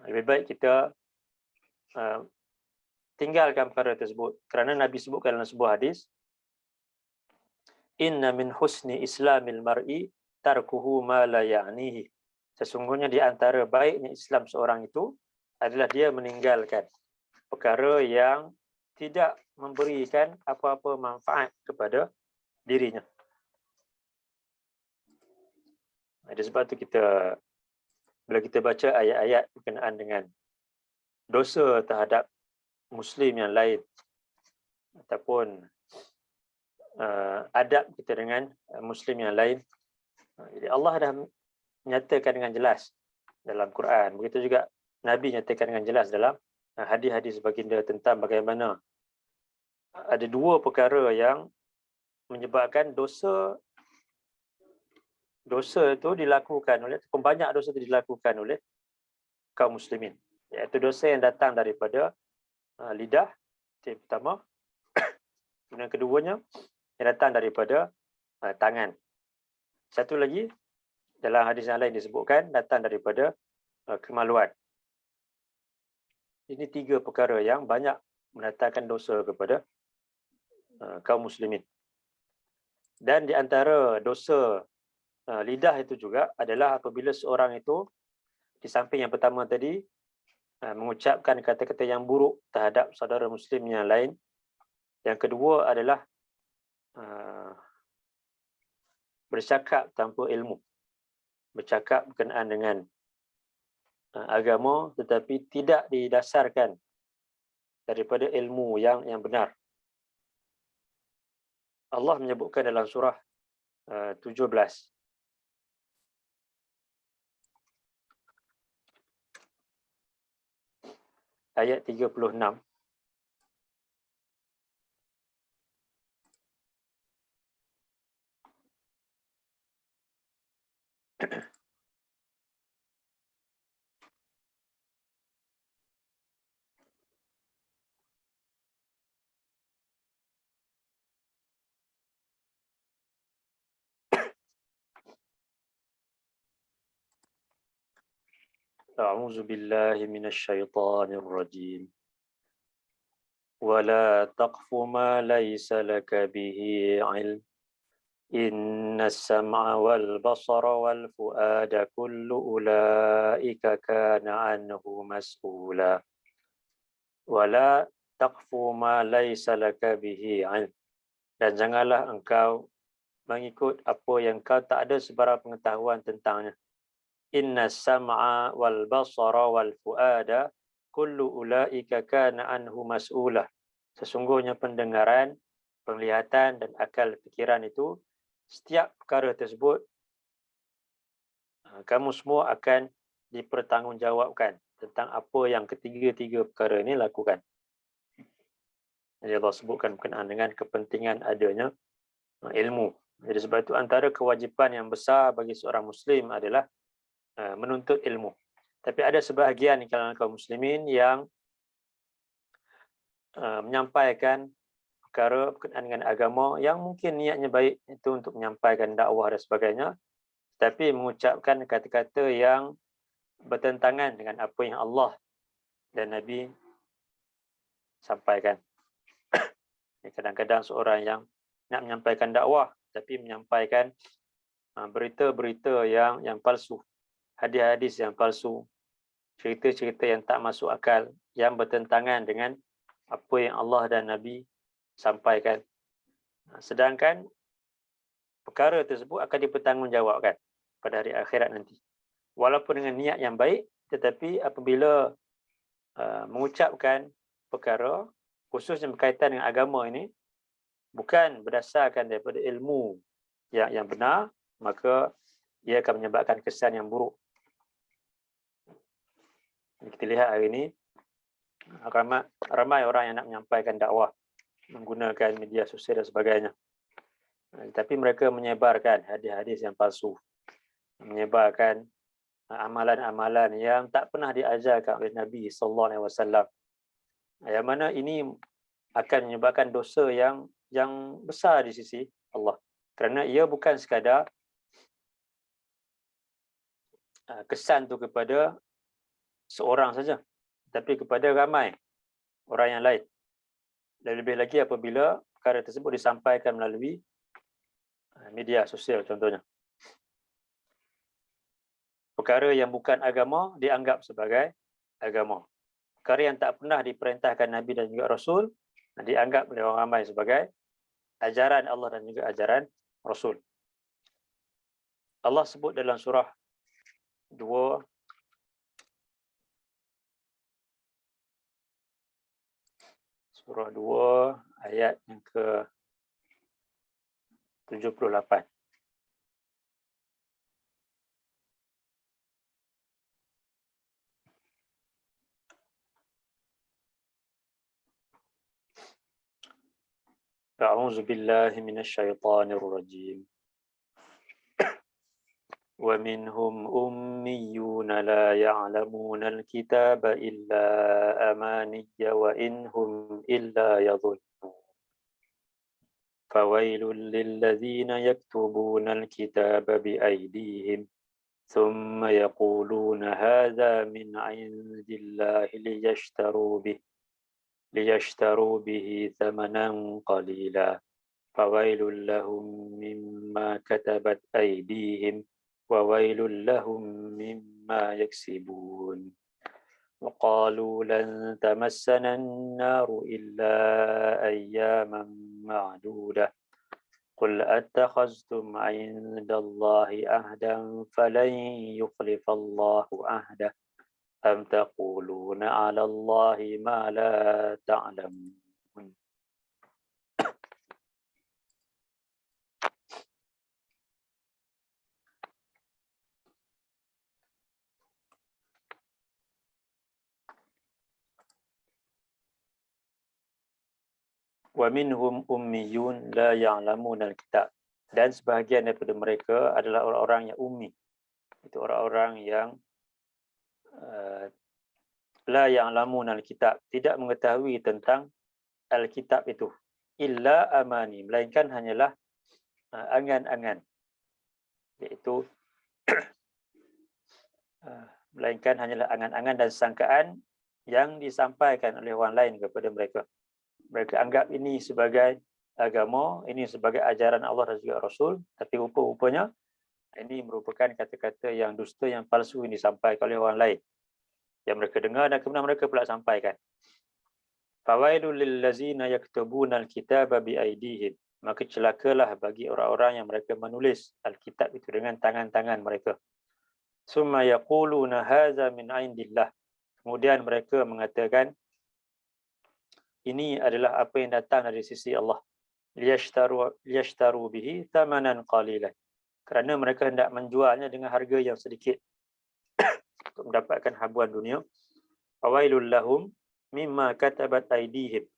lebih baik kita tinggalkan perkara tersebut. Kerana Nabi sebutkan dalam sebuah hadis, inna min husni islamil mar'i tarkuhu ma la ya'nihi. Sesungguhnya di antara baiknya Islam seorang itu adalah dia meninggalkan perkara yang tidak memberikan apa-apa manfaat kepada dirinya. Ada sebab tu bila kita baca ayat-ayat berkenaan dengan dosa terhadap Muslim yang lain ataupun adab kita dengan Muslim yang lain, jadi Allah dah menyatakan dengan jelas dalam Quran. Begitu juga Nabi nyatakan dengan jelas dalam hadis-hadis baginda tentang bagaimana ada dua perkara yang menyebabkan dosa itu dilakukan oleh, banyak dosa itu dilakukan oleh kaum muslimin, iaitu dosa yang datang daripada lidah, yang pertama. Yang keduanya yang datang daripada tangan. Satu lagi dalam hadis yang lain disebutkan datang daripada kemaluan. Ini tiga perkara yang banyak mendatangkan dosa kepada kaum muslimin. Dan di antara dosa lidah itu juga adalah apabila seorang itu, di samping yang pertama tadi, mengucapkan kata-kata yang buruk terhadap saudara muslim yang lain. Yang kedua adalah bercakap tanpa ilmu. Bercakap berkenaan dengan agama tetapi tidak didasarkan daripada ilmu yang benar. Allah menyebutkan dalam surah 17 ayat 36. A'udzu billahi minasyaitonir rajim. Wala taqfu ma laysa laka bihi 'ilm. Innas sam'a wal basara wal fuada kullu ulaika kana anhu mas'ula. Wala taqfu ma laysa laka bihi 'ilm. Dan janganlah engkau mengikut apa yang kau tak ada sebarang pengetahuan tentangnya. Inna sam'a wal basara wal fuada kullu ulaika kana anhu mas'ula. Sesungguhnya pendengaran, penglihatan dan akal fikiran itu, setiap perkara tersebut kamu semua akan dipertanggungjawabkan tentang apa yang ketiga-tiga perkara ini lakukan. Jadi Allah sebutkan berkenaan dengan kepentingan adanya ilmu. Jadi sebab itu antara kewajipan yang besar bagi seorang Muslim adalah menuntut ilmu. Tapi ada sebahagian di kalangan kaum muslimin yang menyampaikan perkara berkenaan dengan agama yang mungkin niatnya baik, itu untuk menyampaikan dakwah dan sebagainya, tapi mengucapkan kata-kata yang bertentangan dengan apa yang Allah dan Nabi sampaikan. Kadang-kadang seorang yang nak menyampaikan dakwah tapi menyampaikan berita-berita yang palsu, hadis-hadis yang palsu, cerita-cerita yang tak masuk akal, yang bertentangan dengan apa yang Allah dan Nabi sampaikan. Sedangkan perkara tersebut akan dipertanggungjawabkan pada hari akhirat nanti. Walaupun dengan niat yang baik, tetapi apabila mengucapkan perkara khususnya berkaitan dengan agama ini bukan berdasarkan daripada ilmu yang benar, maka ia akan menyebabkan kesan yang buruk. Kita lihat hari ini ramai orang yang nak menyampaikan dakwah menggunakan media sosial dan sebagainya. Tapi mereka menyebarkan hadis-hadis yang palsu, menyebarkan amalan-amalan yang tak pernah diajarkan oleh Nabi sallallahu alaihi wasallam. Yang mana ini akan menyebabkan dosa yang besar di sisi Allah. Kerana ia bukan sekadar kesan tu kepada seorang saja, tapi kepada ramai orang yang lain. Dan lebih lagi apabila perkara tersebut disampaikan melalui media sosial contohnya. Perkara yang bukan agama dianggap sebagai agama. perkara yang tak pernah diperintahkan Nabi dan juga Rasul dianggap oleh orang ramai sebagai ajaran Allah dan juga ajaran Rasul. Allah sebut dalam surah 2 ayat yang ke-78. A'udzu billahi minasyaitonir rajim. ومنهم أميون لا يعلمون الكتاب إلا أماني وإن هم إلا يظنون فويل للذين يكتبون الكتاب بأيديهم ثم يقولون هذا من عند الله ليشتروا به ثمنا قليلا فويل لهم مما كتبت أيديهم وويل لهم مما يكسبون وقالوا لن تمسنا النار إلا أياما معدودة قل أتخذتم عند الله عهدا فلن يخلف الله عهده أم تقولون على الله ما لا تعلمون. Wa minhum ummiyun la ya'lamunal kitab. Dan sebahagian daripada mereka adalah orang-orang yang ummi. Itu orang-orang yang la ya'lamunal kitab, tidak mengetahui tentang al-kitab itu. Illa amani, melainkan hanyalah angan-angan. Iaitu melainkan hanyalah angan-angan dan sangkaan yang disampaikan oleh orang lain kepada mereka. Mereka anggap ini sebagai agama, ini sebagai ajaran Allah dan juga Rasul, tapi rupa-rupanya ini merupakan kata-kata yang dusta, yang palsu yang disampaikan oleh orang lain, yang mereka dengar dan kemudian mereka pula sampaikan. Fawailul lillazina yaktubuna alkitaba biaidihim, maka celakalah bagi orang-orang yang mereka menulis alkitab itu dengan tangan-tangan mereka. Summa yaquluna hadza min indillah, kemudian mereka mengatakan ini adalah apa yang datang dari sisi Allah. Liyashtaru bihi thamanan qalilan, kerana mereka hendak menjualnya dengan harga yang sedikit untuk mendapatkan habuan dunia. Fawailul lahum mimma katabat aydihim,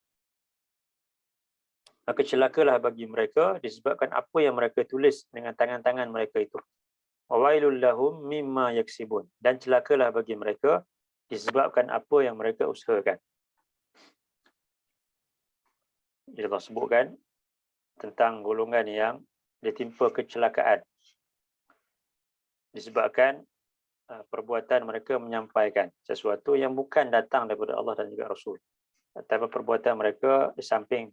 maka celakalah bagi mereka disebabkan apa yang mereka tulis dengan tangan-tangan mereka itu. Fawailul lahum mimma yaksibun, dan celakalah bagi mereka disebabkan apa yang mereka usahakan. Allah sebutkan tentang golongan yang ditimpa kecelakaan disebabkan perbuatan mereka menyampaikan sesuatu yang bukan datang daripada Allah dan juga Rasul. Tapi perbuatan mereka di samping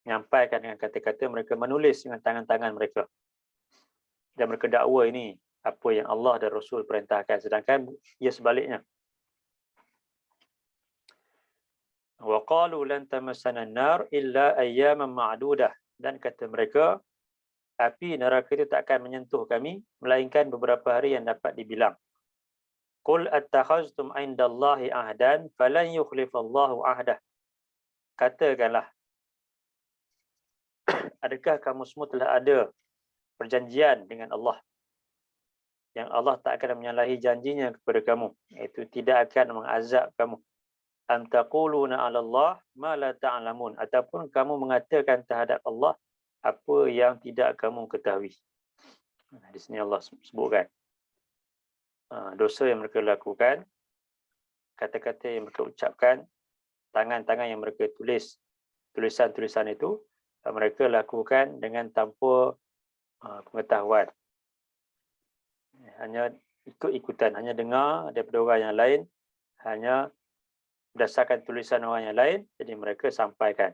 menyampaikan dengan kata-kata, mereka menulis dengan tangan-tangan mereka. Dan mereka dakwa ini apa yang Allah dan Rasul perintahkan, sedangkan ia sebaliknya. Wa qalu lan tamassana an-nar illa ayyaman ma'dudah, dan kata mereka api neraka itu tak akan menyentuh kami melainkan beberapa hari yang dapat dibilang. Qul attakhaztum 'indallahi ahdan falan yukhlifallahu ahdah, katakanlah adakah kamu semua telah ada perjanjian dengan Allah yang Allah tak akan menyalahi janjinya kepada kamu, iaitu tidak akan mengazab kamu. Am taquluna 'ala Allah ma la ta'lamun, ataupun kamu mengatakan terhadap Allah apa yang tidak kamu ketahui. Di sini Allah sebutkan dosa yang mereka lakukan, kata-kata yang mereka ucapkan, tangan-tangan yang mereka tulis, tulisan-tulisan itu mereka lakukan dengan tanpa pengetahuan. Hanya ikut-ikutan, hanya dengar daripada orang yang lain, hanya berdasarkan tulisan orang yang lain, jadi mereka sampaikan.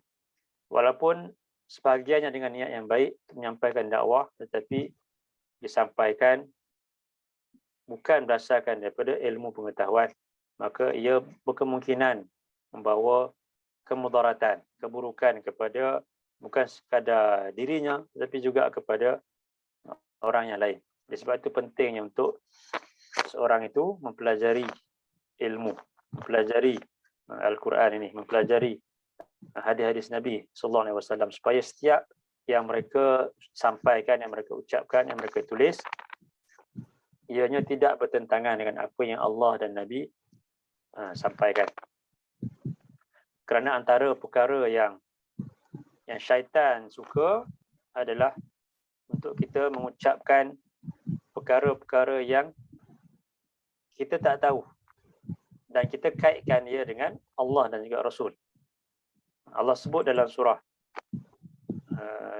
Walaupun sebahagiannya dengan niat yang baik menyampaikan dakwah, tetapi disampaikan bukan berdasarkan daripada ilmu pengetahuan, maka ia berkemungkinan membawa kemudaratan, keburukan kepada bukan sekadar dirinya tetapi juga kepada orang yang lain. Jadi sebab itu pentingnya untuk seorang itu mempelajari ilmu, mempelajari Al-Quran ini, mempelajari hadis-hadis Nabi sallallahu alaihi wasallam supaya setiap yang mereka sampaikan, yang mereka ucapkan, yang mereka tulis ianya tidak bertentangan dengan apa yang Allah dan Nabi sampaikan. Kerana antara perkara yang syaitan suka adalah untuk kita mengucapkan perkara-perkara yang kita tak tahu dan kita kaitkan ia dengan Allah dan juga Rasul. Allah sebut dalam surah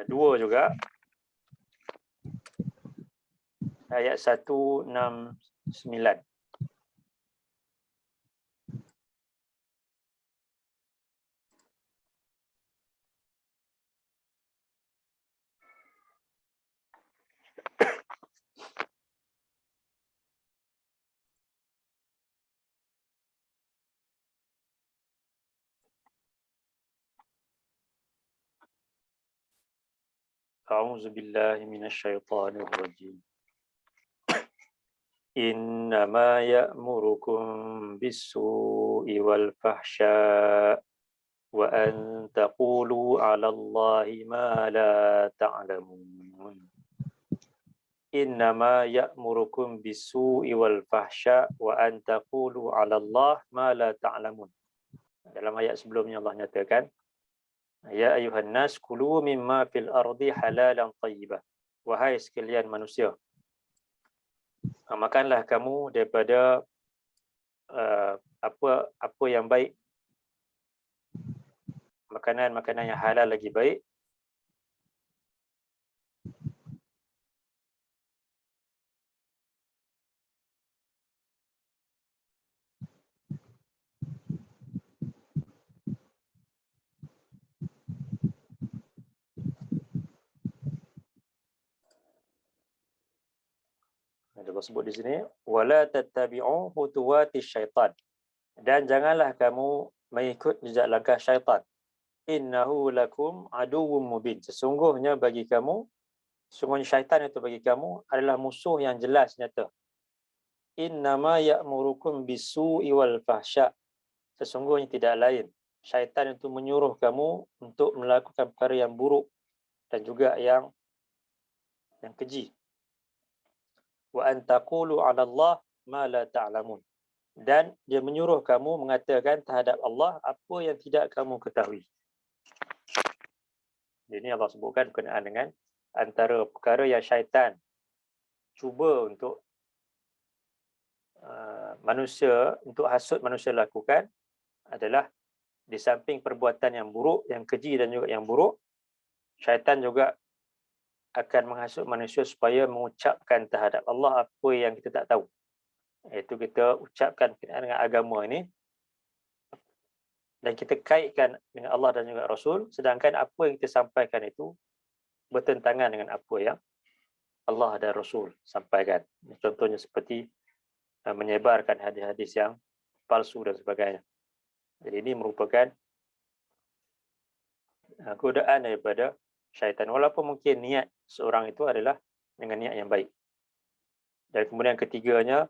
2 juga, ayat 169. A'udzu billahi minasyaitonir rajim. Innama ya'murukum bis-su'i wal fahsya' wa an taqulu 'ala Allahi ma la ta'lamun. Innama ya'murukum bis-su'i wal fahsya' wa an taqulu 'ala Allah ma la ta'lamun. Dalam ayat sebelumnya Allah nyatakan, ya ayuhan nas kulu mimma fil ardi halalan tayyibah. Wahai sekalian manusia, makanlah kamu daripada apa yang baik, makanan yang halal lagi baik. Allah sebut di sini, wala tattabi'u khutuwati syaitan. Dan janganlah kamu mengikut jejak langkah syaitan. Innahu lakum aduwwum mubin. Sesungguhnya syaitan itu bagi kamu adalah musuh yang jelas nyata. Innama ya'murukum bis-su'i wal fahsya'. Sesungguhnya tidak lain, syaitan itu menyuruh kamu untuk melakukan perkara yang buruk dan juga yang keji. Wa an taqulu 'ala Allah ma la ta'lamun. Dan dia menyuruh kamu mengatakan terhadap Allah apa yang tidak kamu ketahui. Ini Allah sebutkan berkenaan dengan antara perkara yang syaitan cuba untuk untuk hasut manusia lakukan adalah di samping perbuatan yang buruk, yang keji dan juga yang buruk, syaitan juga akan menghasut manusia supaya mengucapkan terhadap Allah apa yang kita tak tahu. Iaitu kita ucapkan dengan agama ini dan kita kaitkan dengan Allah dan juga Rasul, sedangkan apa yang kita sampaikan itu bertentangan dengan apa yang Allah dan Rasul sampaikan. Contohnya seperti menyebarkan hadis-hadis yang palsu dan sebagainya. Jadi ini merupakan godaan daripada syaitan, walaupun mungkin niat seorang itu adalah dengan niat yang baik. Dan kemudian ketiganya,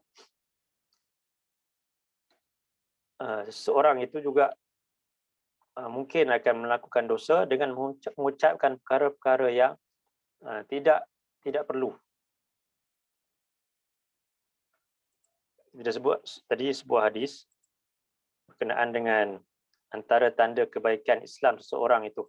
seseorang itu juga mungkin akan melakukan dosa dengan mengucapkan perkara-perkara yang tidak perlu. Kita sebut tadi sebuah hadis berkenaan dengan antara tanda kebaikan Islam seseorang itu.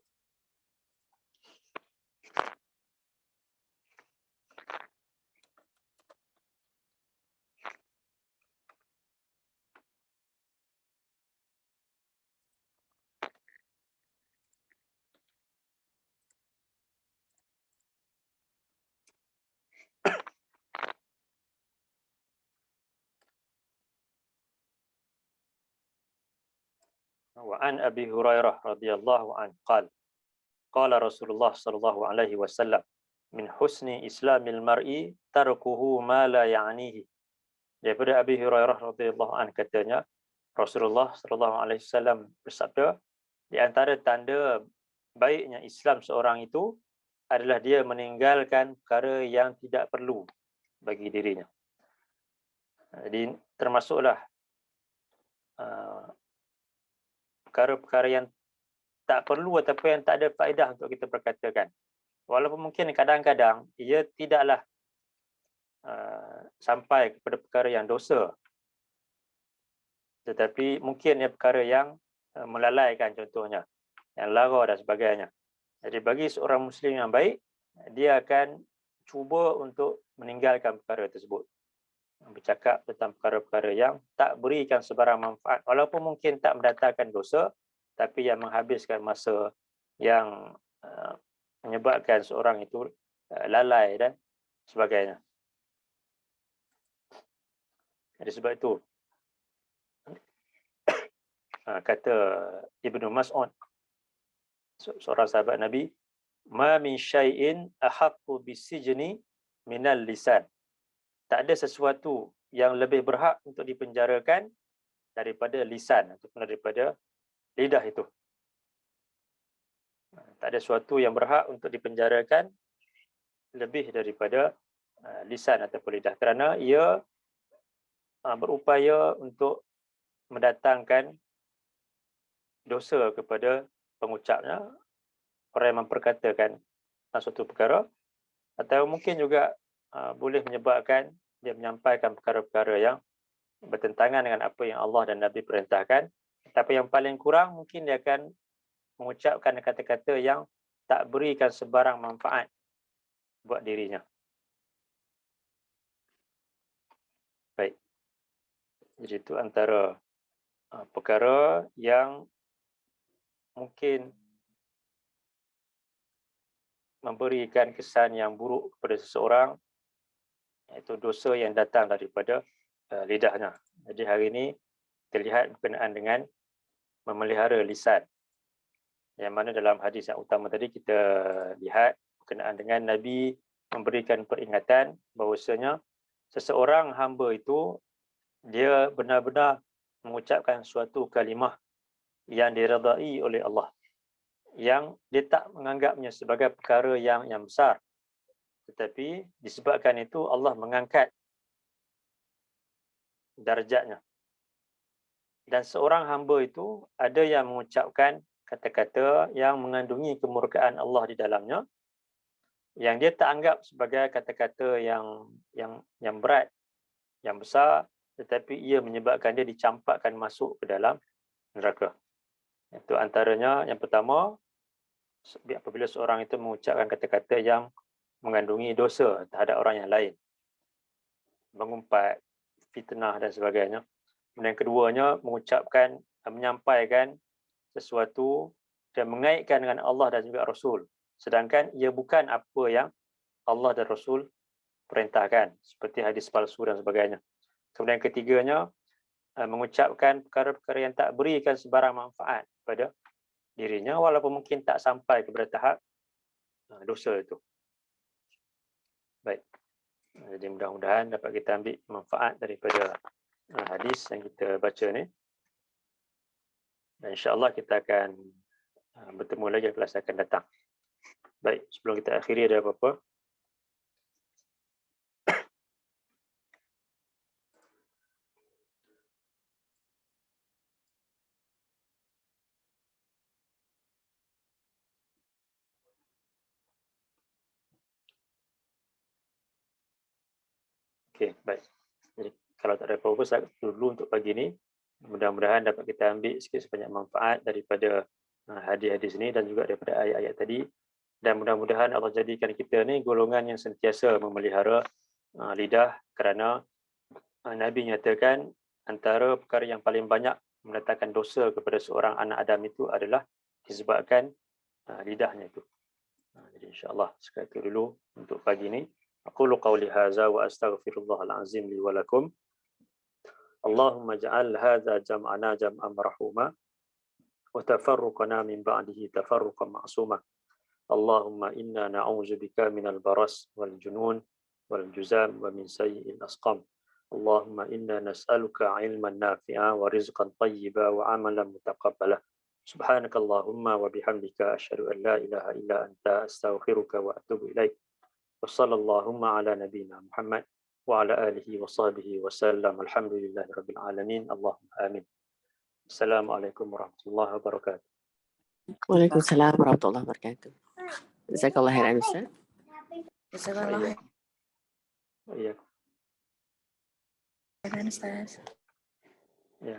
Wa an Abi Hurairah radhiyallahu anhu qala Rasulullah sallallahu alaihi wasallam min husni islamil mar'i tarkuhu ma la ya'nihi. Daripada Abi Hurairah radhiyallahu anhu katanya, Rasulullah SAW bersabda, di antara tanda baiknya Islam seorang itu adalah dia meninggalkan perkara yang tidak perlu bagi dirinya. Jadi termasuklah perkara-perkara yang tak perlu ataupun yang tak ada faedah untuk kita perkatakan. Walaupun mungkin kadang-kadang ia tidaklah sampai kepada perkara yang dosa, tetapi mungkin ia perkara yang melalaikan, contohnya yang lara dan sebagainya. Jadi bagi seorang Muslim yang baik, dia akan cuba untuk meninggalkan perkara tersebut, bercakap tentang perkara-perkara yang tak berikan sebarang manfaat, walaupun mungkin tak mendatangkan dosa, tapi yang menghabiskan masa, yang menyebabkan seorang itu lalai dan sebagainya. Jadi sebab itu kata Ibnu Mas'ud, seorang sahabat Nabi, ma min syai'in ahaqqu bisijni minal lisan. Tak ada sesuatu yang lebih berhak untuk dipenjarakan daripada lisan ataupun daripada lidah itu. Tak ada sesuatu yang berhak untuk dipenjarakan lebih daripada lisan ataupun lidah, kerana ia berupaya untuk mendatangkan dosa kepada pengucapnya, orang yang memperkatakan suatu perkara, atau mungkin juga boleh menyebabkan dia menyampaikan perkara-perkara yang bertentangan dengan apa yang Allah dan Nabi perintahkan. Tapi yang paling kurang mungkin dia akan mengucapkan kata-kata yang tak berikan sebarang manfaat buat dirinya. Baik. Jadi itu antara perkara yang mungkin memberikan kesan yang buruk kepada seseorang, iaitu dosa yang datang daripada lidahnya. Jadi hari ini kita lihat berkenaan dengan memelihara lisan, yang mana dalam hadis yang utama tadi kita lihat berkenaan dengan Nabi memberikan peringatan bahawasanya seseorang hamba itu dia benar-benar mengucapkan suatu kalimah yang diredai oleh Allah, yang dia tak menganggapnya sebagai perkara yang besar, tetapi disebabkan itu Allah mengangkat darjatnya. Dan seorang hamba itu ada yang mengucapkan kata-kata yang mengandungi kemurkaan Allah di dalamnya, yang dia tak anggap sebagai kata-kata yang berat, yang besar, tetapi ia menyebabkan dia dicampakkan masuk ke dalam neraka. Itu antaranya, yang pertama, apabila seorang itu mengucapkan kata-kata yang mengandungi dosa terhadap orang yang lain, mengumpat, fitnah dan sebagainya. Dan keduanya, menyampaikan sesuatu dan mengaitkan dengan Allah dan juga Rasul, sedangkan ia bukan apa yang Allah dan Rasul perintahkan, seperti hadis palsu dan sebagainya. Kemudian ketiganya, mengucapkan perkara-perkara yang tak berikan sebarang manfaat kepada dirinya, walaupun mungkin tak sampai kepada tahap dosa itu. Baik. Jadi mudah-mudahan dapat kita ambil manfaat daripada hadis yang kita baca ni. Dan insya-Allah kita akan bertemu lagi kelas akan datang. Baik, sebelum kita akhiri, ada apa-apa? Okey, baik. Jadi kalau tak ada apa-apa, saya dulu untuk pagi ini. Mudah-mudahan dapat kita ambil sikit sebanyak manfaat daripada hadis-hadis ini dan juga daripada ayat-ayat tadi. Dan mudah-mudahan Allah jadikan kita ni golongan yang sentiasa memelihara lidah, kerana Nabi nyatakan antara perkara yang paling banyak mendatangkan dosa kepada seorang anak Adam itu adalah disebabkan lidahnya itu. Jadi insya-Allah sekian itu dulu untuk pagi ini. Aqulu qawli hadza wa astaghfirullahal azim li wa lakum. Allahumma ja'al hadza jam'ana jam'an marhuma wa tafarruqana min ba'dihi tafarruqan ma'suma. Allahumma inna na'udzubika minal baras wal junun wal juzam wa min sayyi'il asqam. Allahumma inna nas'aluka ilman nafi'a wa rizqan tayyiba wa amalan mutaqabbala. Subhanakallahumma wa bihamdika asyhadu an la ilaha illa anta astaghfiruka wa atubu ilaik. Wa sallallahu ala nabiyyina Muhammad wa ala alihi wa sahbihi wa sallam. Alhamdulillahi rabbil alamin. Allahumma amin. Assalamualaikum warahmatullahi wabarakatuh. Waalaikumsalam warahmatullahi wabarakatuh. Jazakallah khairan Ustaz. Jazakallah Iya. khairan Ustaz. Iya.